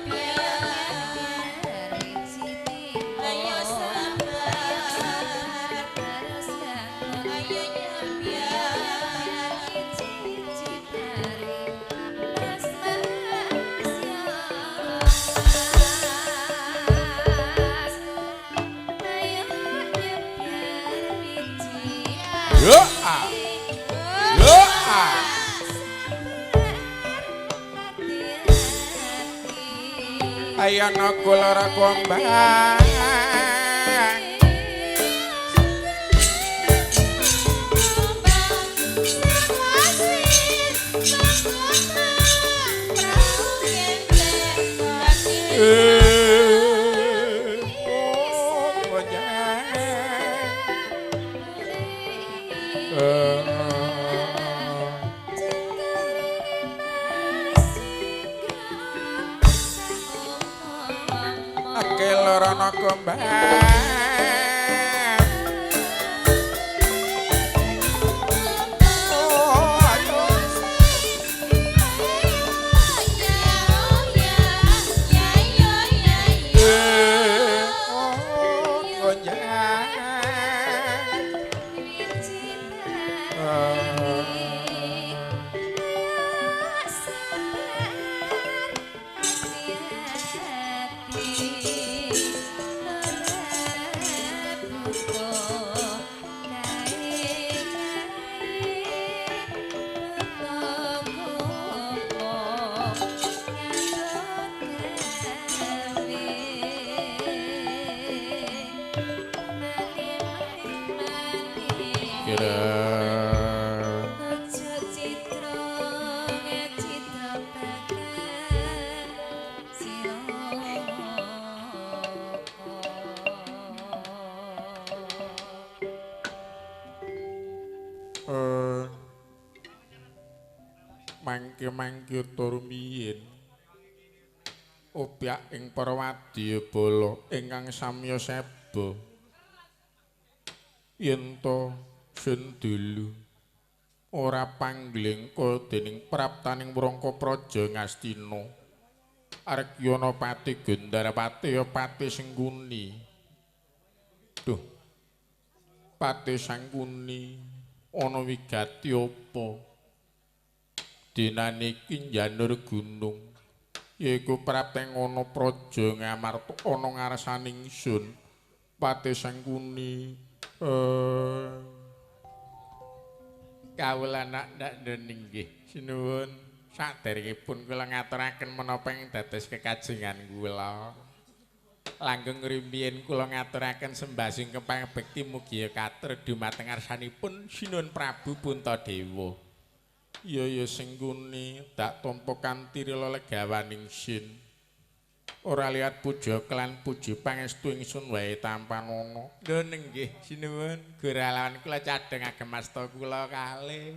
Speaker 2: nyabar, ayo sabar, ayo
Speaker 1: yo ayo nakulara kumbang. Kelorana kembang mangke tur miyin opyak ing para wadyabala ingkang samya seba yen to sendulu ora panglingka dening praptaning wrangka praja Ngastina Argyana Pati Gontarapati ya Patih Sengkuni. Duh Patih Sengkuni ana wigati apa dinaniki njanur gunung yaiku prapteng ana praja Ngamarta ana ngarsaning ingsun Patih Sengkuni. Kawula nak dening nggih sinuwun saderengipun kula ngaturaken menapa ing dados kekajengan kula langgeng rimpiyin kula ngaturaken sembasing kepangabekti mugi katur dumateng ngarsanipun sinuwun Prabu Puntadewa. Ya Sengkuni dak tampa kanthi legawaning sin. ora liat puja kelan puji pangestu ingsun wae tampan ana. Lho nenggih sinuwun guralawan kula cadheng agem asta kula kalih.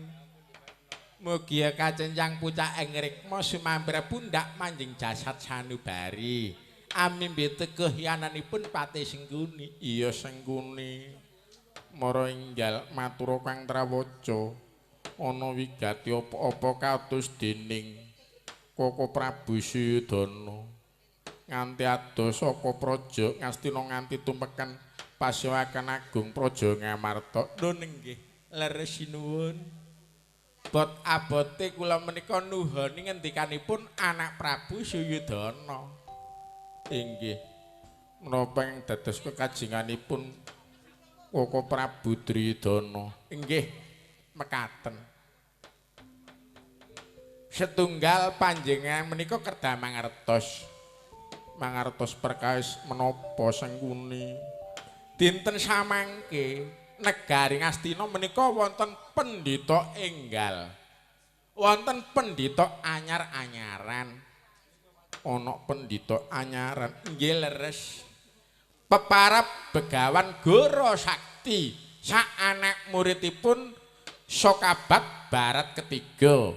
Speaker 1: Mugi kacencang pucak ing rikma sumampir pundak manjing jasad sanubari. Amimbi teguh yananipun Patih Sengkuni. Iya Sengkuni. Mara enggal matura Kang Trawaca. Ana wigati apa-apa kados dening Koko Prabu Suyudana. Nganti ados saka praja Ngastina nganti tumpekan Pasewakan Agung Praja Ngamarta. Lho nenggih leres sinuwun. Bot abote kula menika nuhoni ngendikanipun anak Prabu Suyudana. Inggih menapa ing dados kekajenganipun Koko Prabu Duryudana. Inggih mekaten. Setunggal panjenengan menika kedah mangertos perkawis menapa Sengkuni. Dinten samangke negari Ngastina menika wonten pendhita enggal. Wonten pendhita anyar-anyaran. Ana pendhita anyaran nggih leres. Peparap Begawan Goro Sakti sak anak muridipun Sokabat Barat ketiga.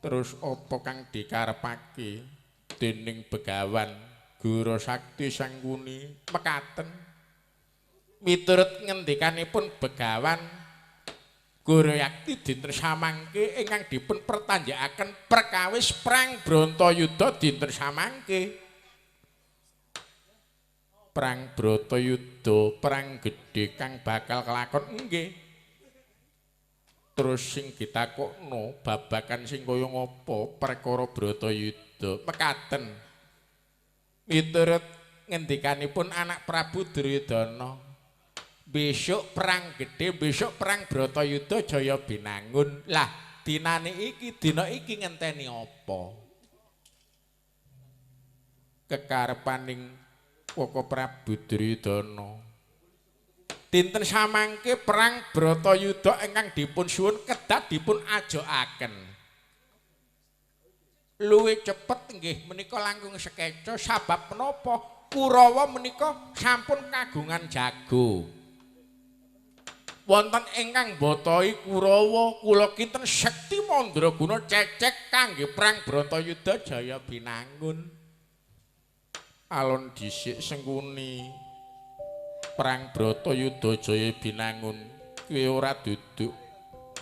Speaker 1: Terus apa kang dikarepake dening Begawan Goro Sakti Sengkuni mekaten. Miturut ngendikanipun Begawan Goro Yakti dinten samangke ingkang dipun pertanjakaken perkawis perang Bratayuda dinten samangke. Perang Bratayuda, perang gedhe kang bakal kelakon nggih. Terus sing ditakokno babakan sing kaya ngapa perkara Bratayuda mekaten. Miturut ngendikanipun anak Prabu Duryudana, besok perang gedhe, besok perang Bratayuda Jaya Binangun. Lah, dinane iki, dina iki ngenteni apa? Kekarepaning Koko Prabu Duryudana. Dinten samangke perang Bratayuda ingkang dipun suwun kedah dipun ajokaken. Luwih cepet nggih menika langkung sekeca sabab menapa Kurawa menika sampun kagungan jago. Wonten ingkang botohi Kurawa kula kinten sekti mandraguna cecek kangge perang Bratayuda Jaya Binangun. Alon dhisik Sengkuni perang Bratayuda Jaya Binangun kuwi ora duduk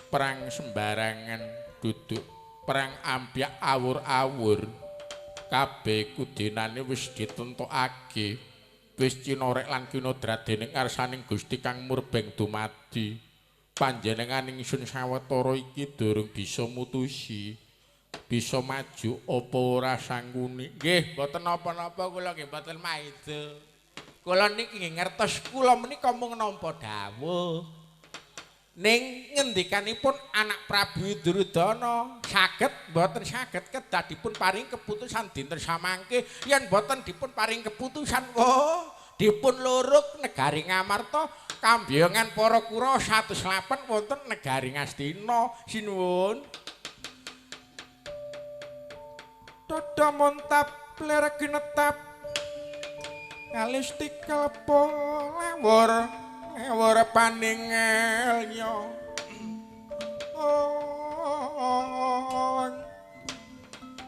Speaker 1: perang sembarangan, duduk perang ambyak awur-awur. Kabeh kudinane wis ditentokake, wis cinorek lan kinodrat dening ngarsaning Gusti kang murbeng dumadi. Panjenenganing ingsun sawetara iki durung bisa mutusi bisa maju apa ora Sangkuni. Nggih, mboten napa-napa kula nggih mboten maida. Kula niki nggih ngertos kula menika mung nampa dawuh. Ning ngendikanipun anak Prabu Duryudana saged mboten saged kedah dipun paring keputusan dinten samangke yen mboten dipun paring keputusan dipun luruk negari Ngamarta kambyangan para Kurawa 108 wonten negari Ngastina sinuwun. Dada montap leregi netap Kalisti kalpa lewur paningelnya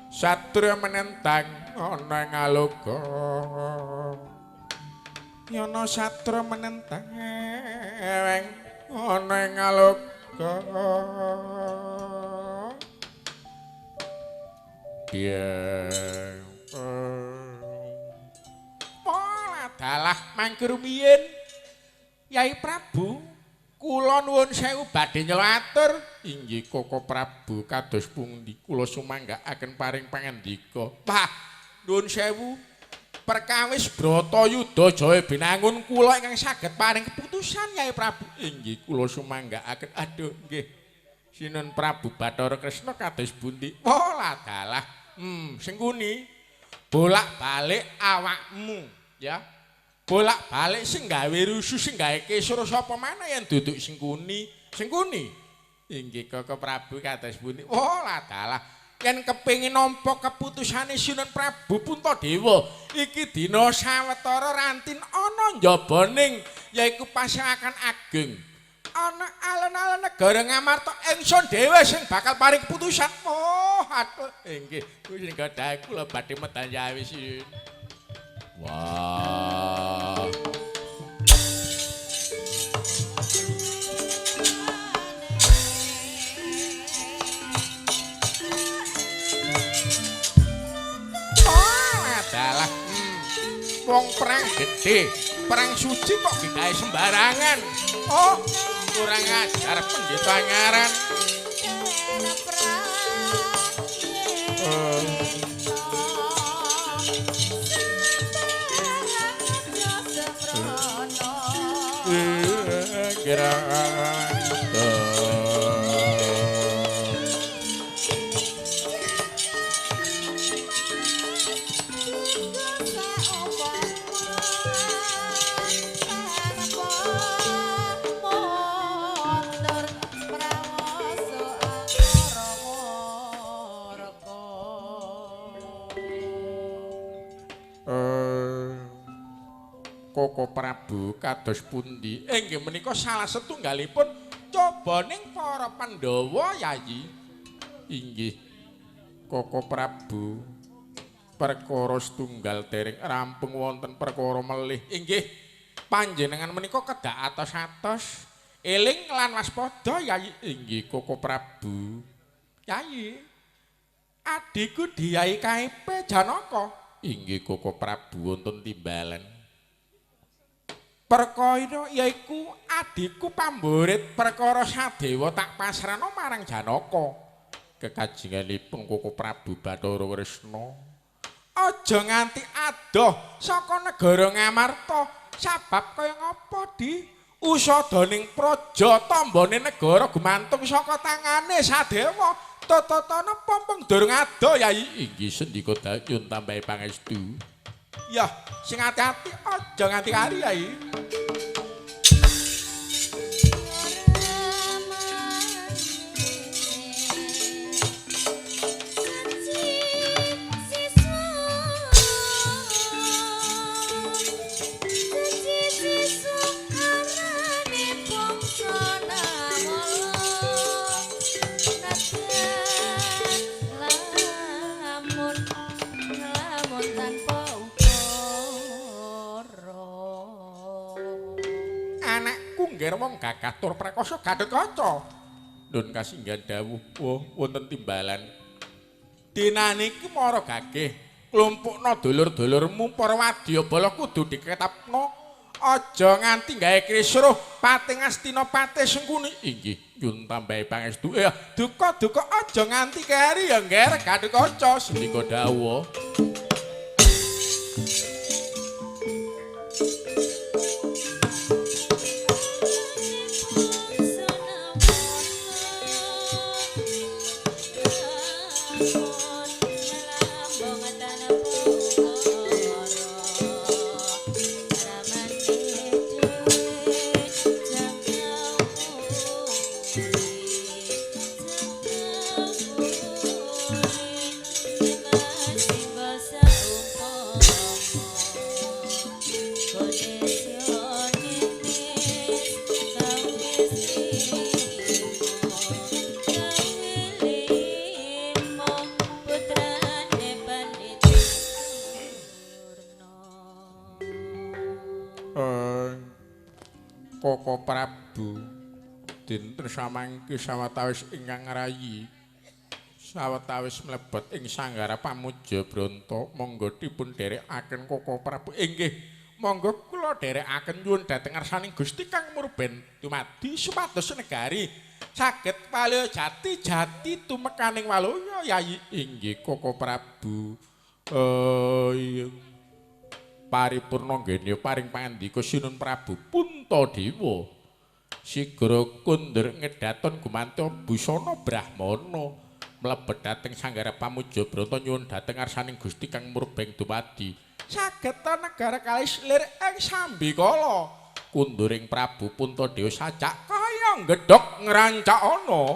Speaker 1: Satria menentang ana ing aloka yana satria menentang ana ing aloka dalah mangke rumiyin Yai Prabu kula nuwun sewu badhe nyelatur. Inggih Koko Prabu kados pundi kula sumanggaaken paring pangandika. Wah nuwun sewu perkawis Bratayuda Jaya Binangun kula ingkang saged paring keputusan Yai Prabu. Inggih kula sumanggaaken. Aduh nggih Sinun Prabu Bathara Kresna kados pundi. Wah dalah Sengkuni bolak-balik awakmu ya. Bolak-balik sing gawe rusuh sing gawe kesur sapa maneh yen duduk Sengkuni. Sengkuni. Inggih Koko Prabu kados pundi. Oh lah dalah yen kepengin nampa keputusane Sunan Prabu Puntadewa iki dina sawetara rantin ana njabaning yaiku Pasewakan Ageng ana alon-alon negara Ngamarta ingsun dhewe sing bakal paring keputusan. Oh aduh nggih kuwi gadhah kula badhe medal yawi sin. Wah adalah wong perang gede, perang suci kok digawe sembarangan. Oh, kurang ajar pendeta ngaran. Kira Koko Prabu kados pundi? Inggih menika salah setunggalipun cobaning para Pandhawa Yayi. Inggih Koko Prabu perkara setunggal dereng rampung wonten perkara melih. Inggih panjenengan menika kedah atos-atos eling lan waspada Yayi. Inggih Koko Prabu. Yayi adiku Dyai KP Janaka. Inggih Koko Prabu wonten timbalan. Perkara yaiku adikku pamburit perkara Sadewa tak pasrahna marang Janaka. Kekajenganipun Koko Prabu Bathara Kresna aja nganti adoh saka negara Ngamarta. Sabab kaya ngapa di usadaning praja tambane negara gumantung saka tangane Sadewa. Tatatana pompong durung adoh Yayi. Inggih sendika dayun tambahi pangestu. Ya, sing ati-ati aja nganti kari Yayi. Wong gagah tur prakoso Gatotkaca. Nun kasinggan dawuh wonten timbalan. Dinane iki mara gageh klumpukna dulur-dulurmu para wadyabala kudu diketapno aja nganti gawe krisruh Pating Astinapati Sengkuni. Inggih nyuwun tambahi pangestu. Duka-duka aja nganti keri ya ngger Gatotkaca sendika dawuh. Koko Prabu dinten samangke sawetawis ingkang rayi sawetawis mlebet ing sanggara pamuja Branta monggo dipun dherekaken Koko Prabu. Inggih monggo kula dherekaken nyuwun dhateng ngarsaning Gusti Kang Murben dumadi supados negari saged palih jati tumekaning waloya Yayi. Inggih Koko Prabu. Iya paripurna nggene paring pangandika Sinun Prabu Puntadewa sigra kundur ngedaton gumantung busana Brahmana mlebet dhateng sanggara pamuja Branta nyuwun dhateng ngarsaning Gusti Kang Murbeng dumadi saged negara kalih lir ing sambikala kunduring Prabu Puntadewa sacak kaya gedhog ngrancak ana.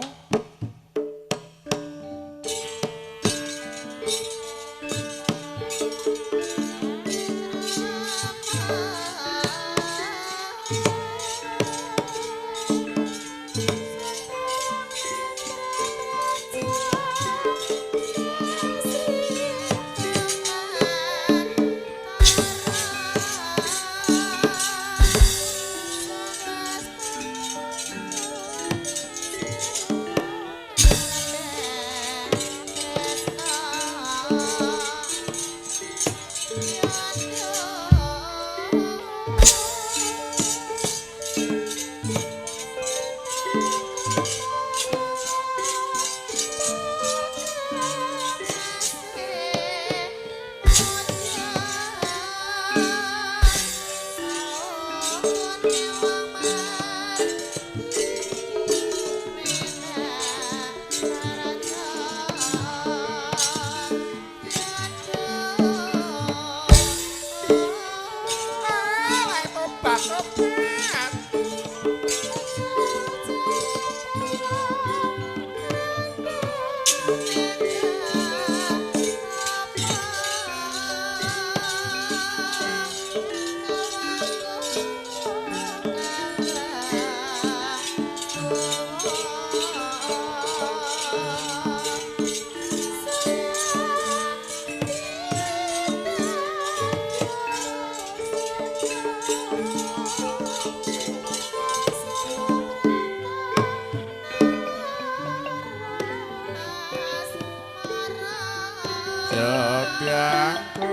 Speaker 1: Jobyangku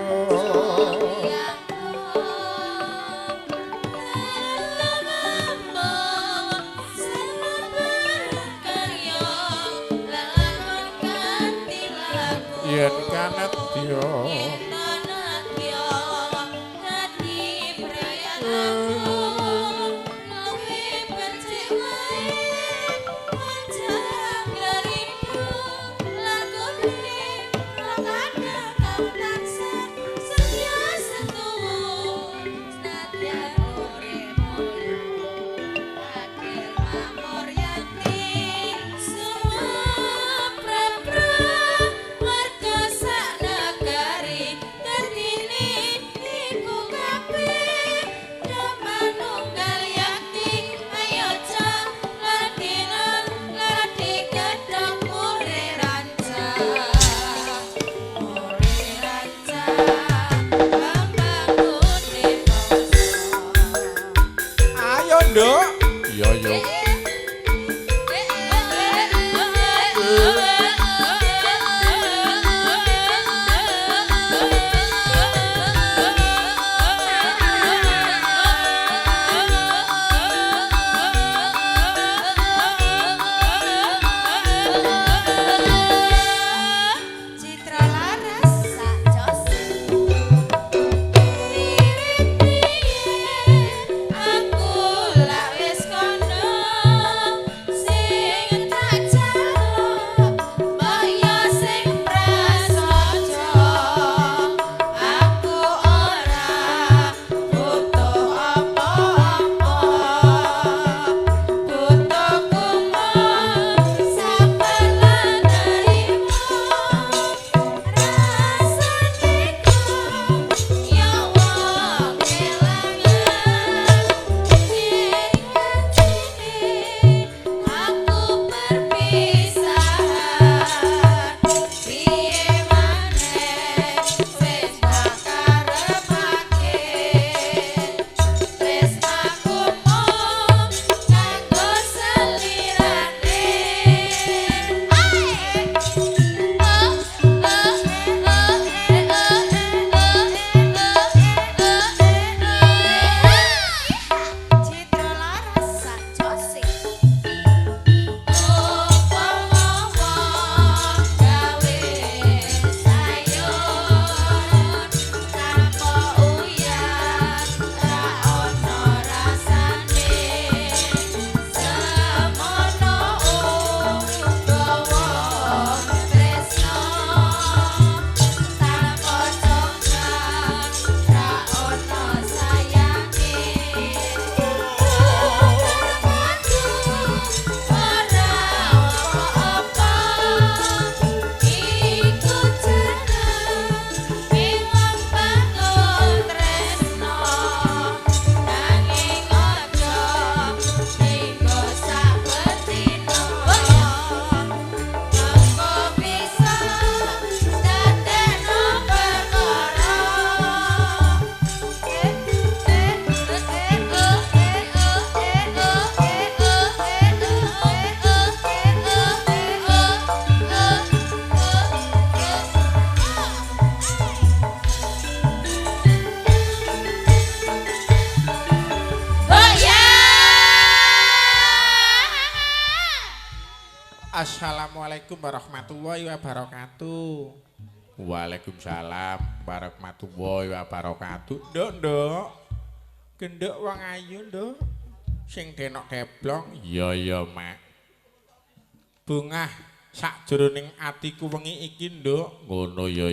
Speaker 1: yen kanetya ayo nduk iya yo
Speaker 2: Citra Laras sak jos aku lak wis kono sing tak jaluk mbaya sing prasaja aku ora butuh apa-apa butuhku mung sabar lan Citra Laras sak jose gawe sayur tanpa uyah ra ono rasane semono gawa tresno tanpa congkak ra ono sayange
Speaker 1: Assalamualaikum warahmatullahi wabarakatuh. Waalaikumsalam warahmatullahi wabarakatuh. Nduk. Genduk wong ayu, Nduk. Sing denok keblong. Iya, Mak. Bungah sakjroning atiku wengi iki, Nduk. Ngono ya,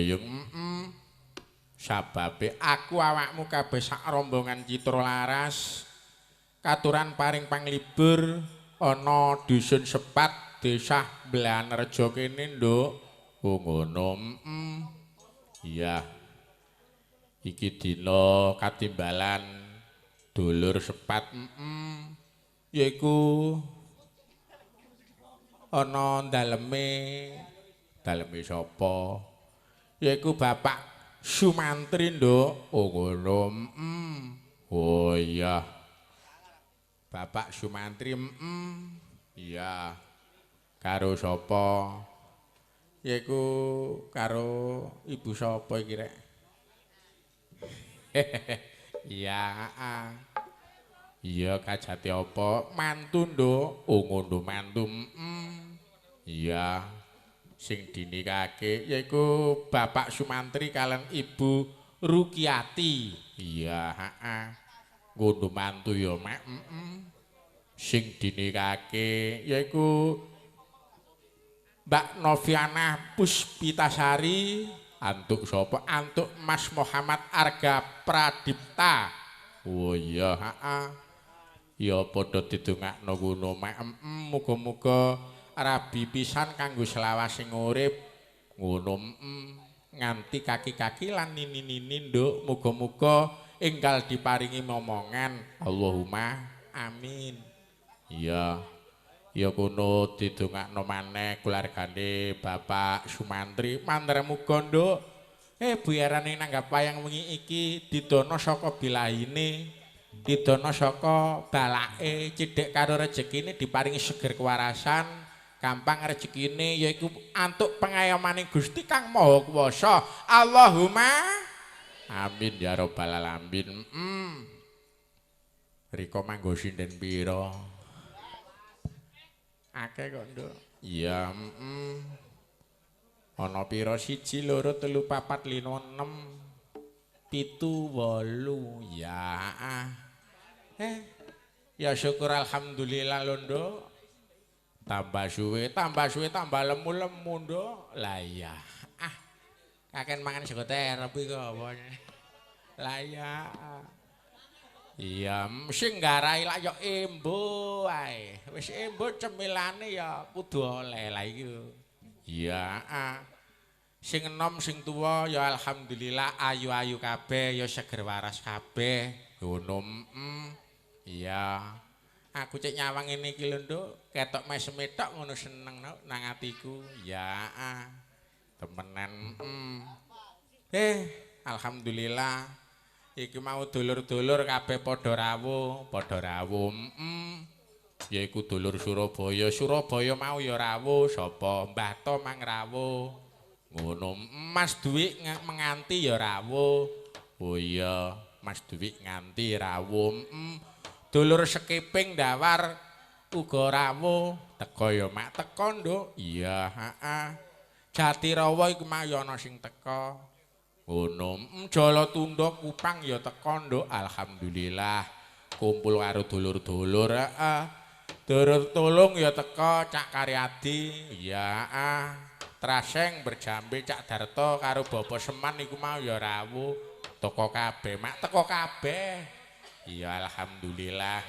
Speaker 1: Sababe aku awakmu kabeh sak rombongan Citra Laras katuran paring panglibur ana dusun Sepat Desa Blanerjo kene, Nduk. Oh ngono. Iya. Iki dina katimbalan dulur Sepat, yaiku ana daleme sapa? Yaiku Bapak Sumantri, Nduk. Oh ngono. Oh iya. Bapak Sumantri, iya. Karo sapa? Yaiku karo ibu sapa iki rek? Iya, heeh. Iya kajati apa? Mantu nduk. Oh ngono mantu. Iya. Sing dinikake yaiku Bapak Sumantri kalian Ibu Rukiati. Iya, heeh. Ngono mantu ya, Mak. Sing dinikake yaiku Mbak Noviana Puspitasari. Antuk sapa? Antuk Mas Muhammad Arga Pradipta. Oh iya, heeh. Ya padha didongakno ngono, Mak. Muga-muga rabi pisan kanggo selawasing urip. Ngono, nganti kaki-kaki lan nini-nini, Nduk. Muga-muga enggal diparingi momongan. Allahumma amin. Iya. Ya kono didongakno maneh keluargane Bapak Sumantri mandhar muga nduk buyarane nanggap wayang wengi iki didono saka bilahine didono saka balake cedhek karo rejekine diparingi seger kewarasan gampang rejekine yaiku antuk pengayomane Gusti Kang Maha Kuwasa Allahumma amin ya rabbal alamin. Rika manggo sinden pira? Akeh kok, Nduk. Iya, Ana pira 1 2 3 4 5 6 7 8 ya. Ya syukur alhamdulillah lho, Nduk. Tambah suwe tambah lemu-lemu, Nduk. Lah iya. Kaken mangan sego terapi kok apa. Lah iya. Iya, sing nggarai lak ya embo ae. Wis embo cemilane ya kudu oleh lah iki. Iya, sing enom sing tuwa ya alhamdulillah ayu-ayu kabeh ya seger waras kabeh. Ngono. Iya. Aku cek nyawang ngene iki lho, Nduk. Ketok mesem tok ngono seneng nang atiku. Ya, temenan. Alhamdulillah. Iki mau dulur-dulur kabeh padha rawuh, yaiku dulur Surabaya. Surabaya mau ya rawuh, sapa? Mbah To mang rawuh. Ngono, Mas Duwik menganti ya rawuh. Oh iya, Mas Duwik nganti rawuh. Dulur Sekiping Dawar uga rawuh. Teko ya Mak, teko Nduk. Iya, heeh. Jatirawa iku mau ya ana sing teko. Ngono, Jala Tunda Kupang ya teko, Nduk. Alhamdulillah. Kumpul karo dulur-dulur, heeh. Dulur tulung ya teko Cak Karyadi, ya. Traseng Berjambe Cak Darto karo Bapak Seman iku mau ya rawuh. Teko kabeh, Mak, teko kabeh. Iya, alhamdulillah.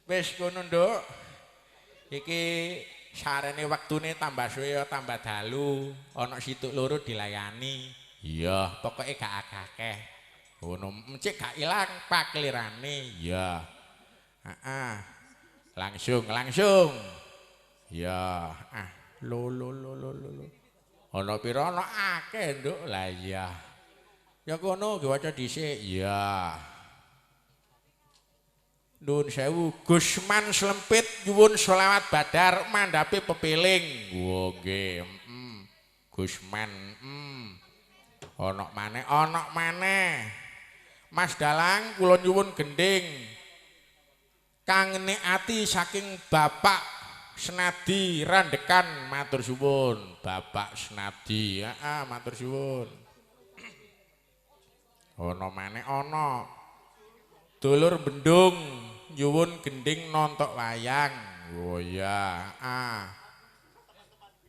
Speaker 1: Wis ngono, Nduk. Iki sarene wektune tambah suwe tambah dalu, ana situk loro dilayani. Iya, pokoke gak akeh. Ngono, cek gak ilang paklirane. Iya. Heeh. Langsung. Iya, Lo. Ana pira ana akeh, Nduk. Lah iya. Ya kono diwaca dhisik. Iya. Nuwun sewu Gusman Slempit nyuwun selawat badar mandhape pepiling. Wo nggih, Gusman. Ana maneh. Mas Dalang kula nyuwun gending. Kang ati saking Bapak Senadi Randekan matur suwun. Bapak Senadi, matur suwun. Ana maneh ana. Dulur Bendung nyuwun gending nontok wayang. Oh iya,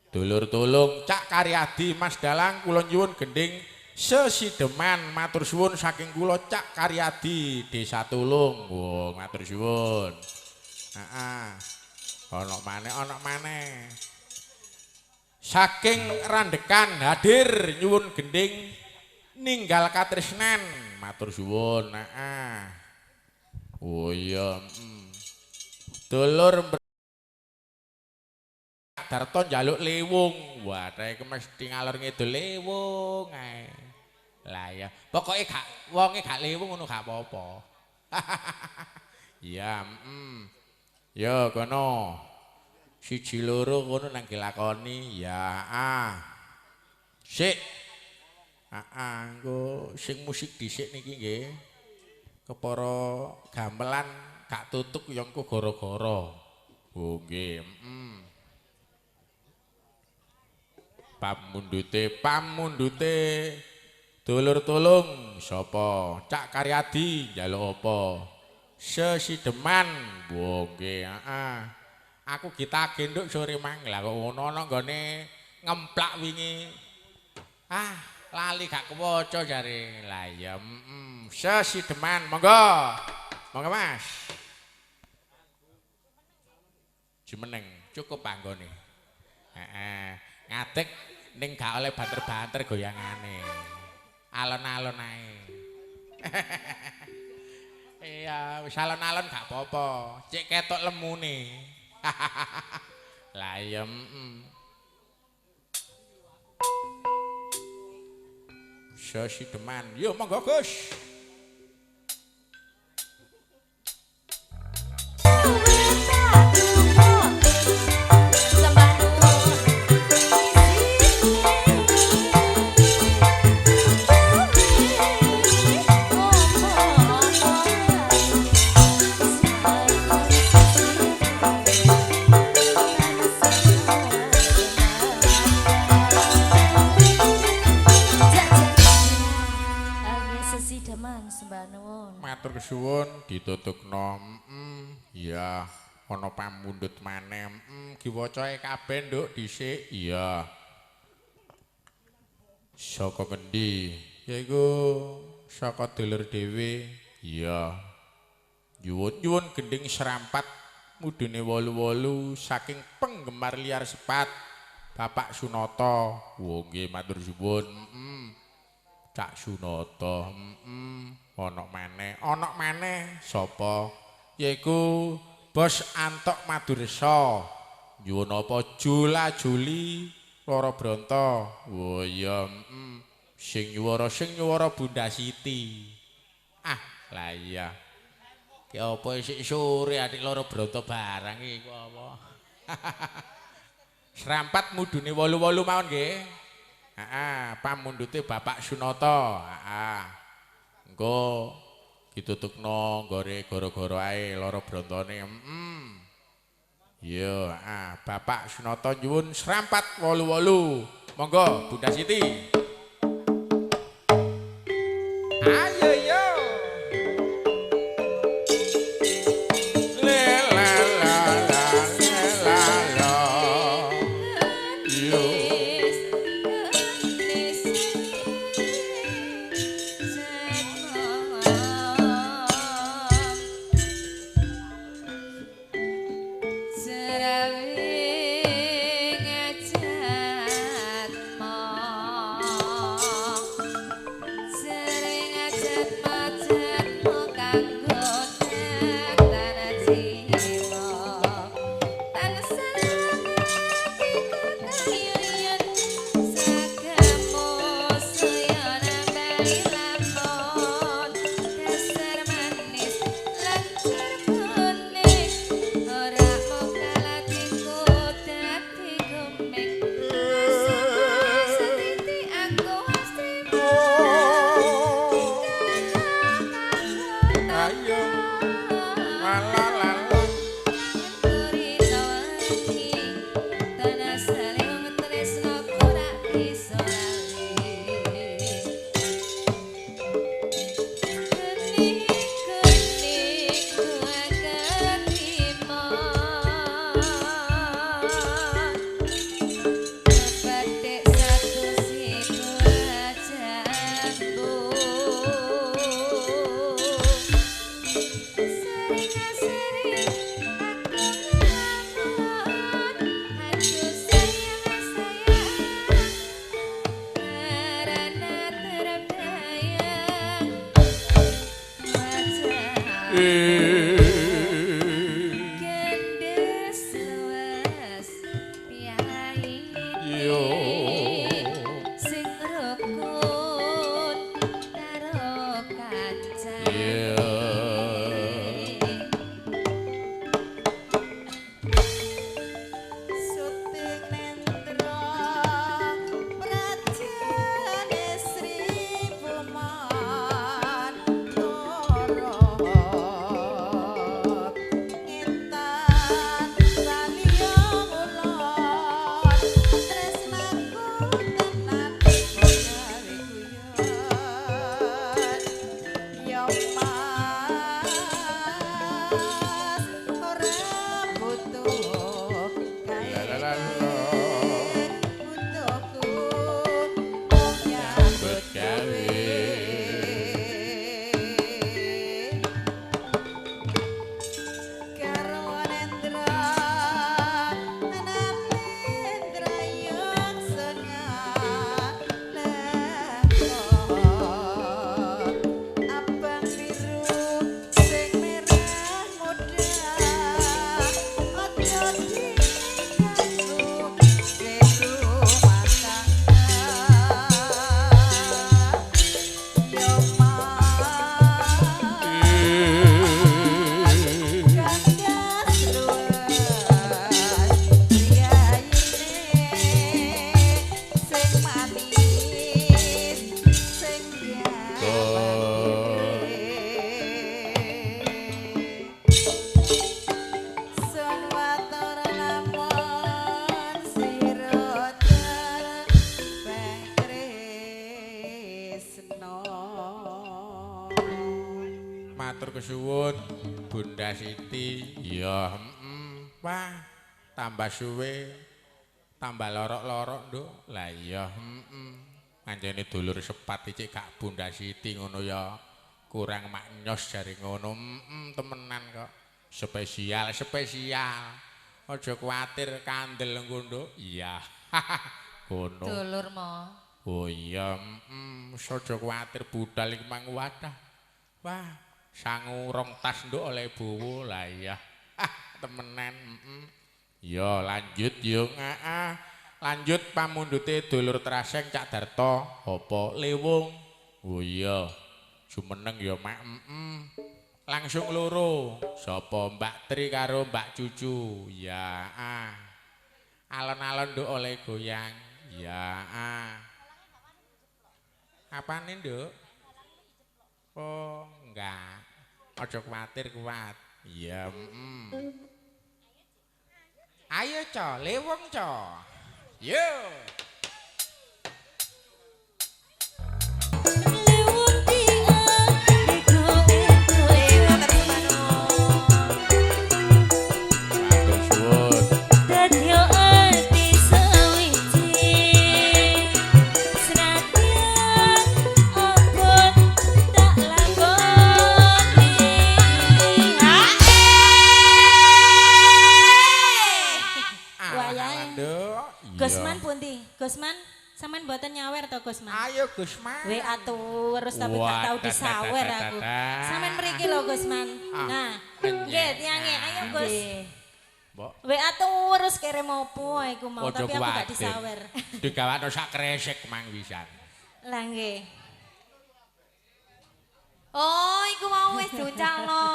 Speaker 1: Dulur Tulung Cak Karyadi Mas Dalang kula nyuwun gending sesideman matur suwun saking kula Cak Karyadi Desa Tulung. Oh, matur suwun. Ana maneh. Saking Randekan hadir nyuwun gending ninggal katresnan matur suwun. Oh iya, Dulur Darto njaluk lewung. Wah, rek mesti ngalor ngidul lewung ae. Lah ya, pokoke gak wonge gak lewung ngono gak apa-apa. Iya, Ya kono. Siji loro ngono nang dilakoni ya Sik. Engko sing musik dhisik niki nggih. Kepara gamelan gak tutuk ya engko gara-gara. Oh nggih, pamundhute dulur tulung sapa? Cak Karyadi njaluk apa? Sesideman. Oh nggih, Aku gitake nduk sore mang. Lah kok ngono ana nggone ngemplak wingi. Lali gak kewaca jare. Lah ya, Sesideman, monggo. Monggo Mas. Jumeneng cukup panggone. Ngadeg ning gak oleh banter-banter goyangane. Alon-alon ae. Iya, wis alon-alon gak apa-apa. Cek ketok lemune. Lah ya, Sesideman. Yo monggo Gus. Matur kesuwun ditutukno. Ya, ana pamundhut maneh. Diwacae kabeh nduk dhisik. Iya. Saka kendi? Yaiku saka dulur dhewe. Iya. Nyuwun-nyuwun gending serampat mudune 8 saking penggemar liar sepat Bapak Sunata. Wo nggih matur suwun. Cak Sunata. Ana maneh sapa? Yaiku Bos Antok Maduresa. Nyuwun apa Jula-juli Lara Branta. Oh iya, sing nyuwara Bunda Siti. Lah iya. Ki apa isik sore adik Lara Branta barang iki kok apa? Serampat mudune 8 mawon nggih. Pamundhute Bapak Sunata. Engko ditutukno gore gara-gara ae lara brontone. Iya, Bapak Sunata nyuwun serampat 8. Monggo Bunda Siti. Ayo yo. suwun Bunda Siti. Ya, wah, tambah suwe, tambah lorok-lorok, Nduk. Lah iya, Anjene dulur sepat iki gak Bunda Siti ngono ya. Kurang maknyos jare ngono. Temenan kok. Spesial, spesial. Aja kuwatir kandel engko, Nduk. Iya. Ngono.
Speaker 2: Dulur mo.
Speaker 1: Oh iya, aja kuwatir budal iki mang wadah. Wah, sangu rong tas Nduk oleh bowo. Lah iya. Temenan, Ya, lanjut yo, Lanjut pamundhute dulur Traseng Cak Darto. Apa lewung? Oh iya. Jumeneng ya, Mak. Langsung loro. Sapa Mbak Tri karo Mbak Cucu? Ya, Alon-alon Nduk oleh goyang. Ya, Apane, Nduk? Oh, enggak. Aja kuwatir kuat. Ya, Ayo, Co, lewung, Co. Yo.
Speaker 2: Lewung tiang digoe-goe
Speaker 1: Matur suwun.
Speaker 2: dadi ati sawiji senadyan abot tak lakoni
Speaker 1: Alah, Nduk.
Speaker 2: Gusman pundi? Gusman sampean mboten nyawer to Gusman?
Speaker 1: Ayo, Gusman.
Speaker 2: WA terus tapi gak tau disawer aku. Sampean mriki lho Gusman. Nah, nggih tiange ayo Gus.
Speaker 1: Mbok.
Speaker 2: WA terus kirim opo iku mau
Speaker 1: Ojo
Speaker 2: tapi aku gak
Speaker 1: kuwatir.
Speaker 2: disawer.
Speaker 1: Digawakno sak kresek mang wisan.
Speaker 2: Lah nggih. Oh, iku mau wis diuncalno.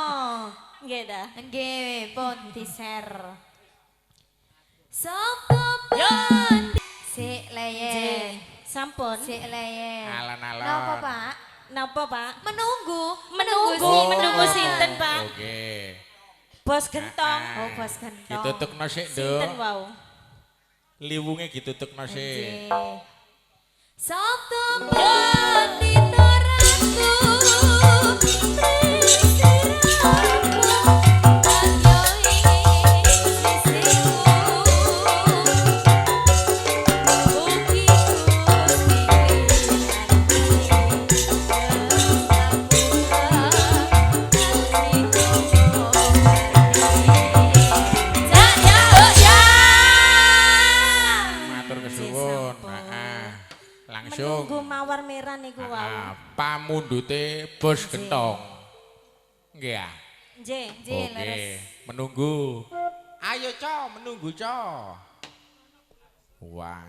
Speaker 2: Nggih ta? Nggih, pun di-share. Sopo pun sik leye. Sampun. Sik leye.
Speaker 1: Alon-alon.
Speaker 2: Napa, Pak? Napa, Pak? Menunggu.
Speaker 1: Oh,
Speaker 2: Menunggu sinten, Pak?
Speaker 1: Oke.
Speaker 2: Bos Gentong. Oh, Bos Gentong.
Speaker 1: Ditutukno sik,
Speaker 2: Sinten
Speaker 1: Nduk.
Speaker 2: wau?
Speaker 1: Liwunge ditutukno sik.
Speaker 2: Nggih. Sopo pun ditoraku tresiraku ayo sisiku ugi
Speaker 1: Matur kesuwun. Langsung.
Speaker 2: menunggu mawar merah niku wau.
Speaker 1: Pamundhute Bos Gentong. Nggih ya.
Speaker 2: Nggih,
Speaker 1: Oke, menunggu. Ayo, Co, menunggu, Co. Wah,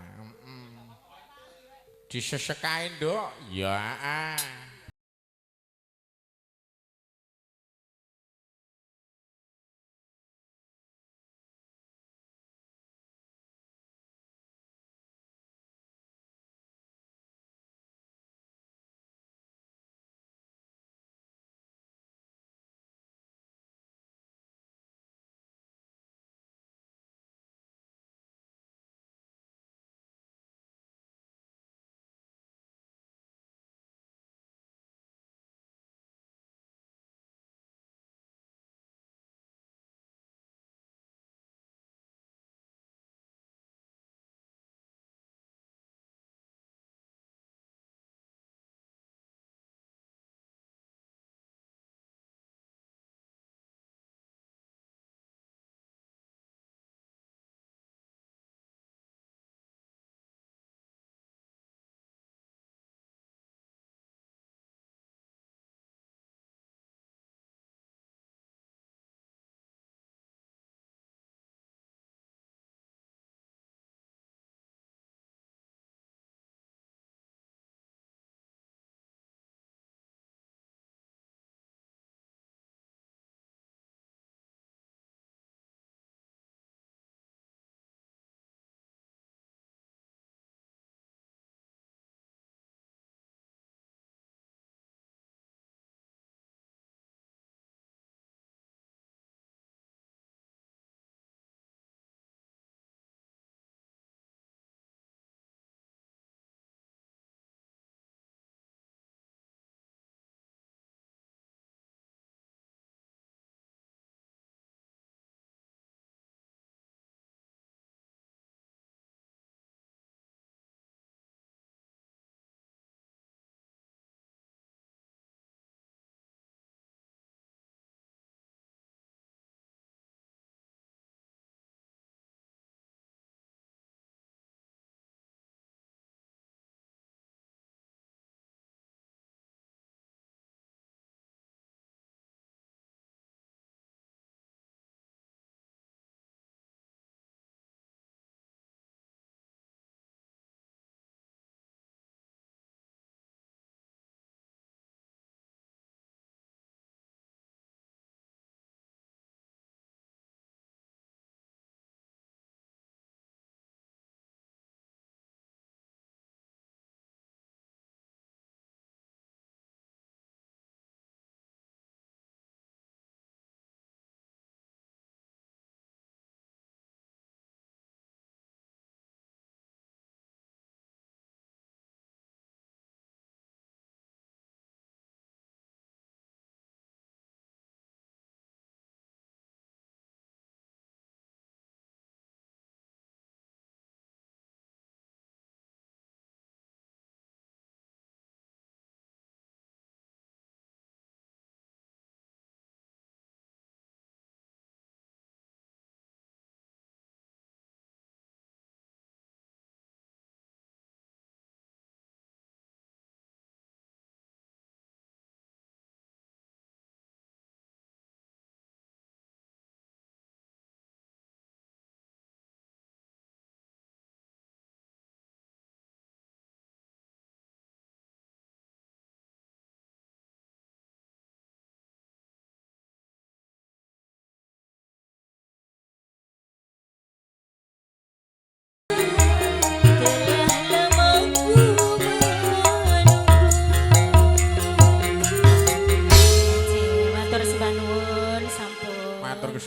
Speaker 1: disesekain, Nduk. Ya,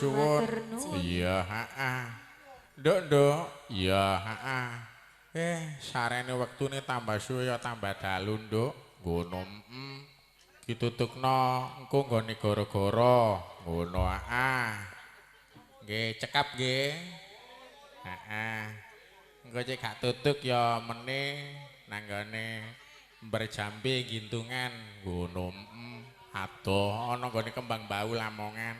Speaker 1: suwun. Iya, heeh. Nduk. Iya, heeh. Sarene wektune tambah suwe ya tambah dalu, Nduk. Ngono, ditutukno engko nggone gara-gara. Ngono, heeh. Nggih, cekap nggih. Heeh. Engko cek gak tutuk ya meneh nanggone berjambe gintungan. Ngono, adoh ana nggone kembang bau Lamongan.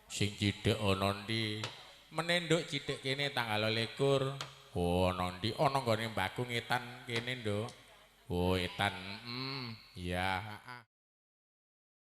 Speaker 1: Sing cidhek ana ndi? Meneh Nduk cidhek kene tanggal 21. Oh, ana ndi? Ana nggone Mbakku ngetan kene, Nduk. Oh, etan. Iya, heeh.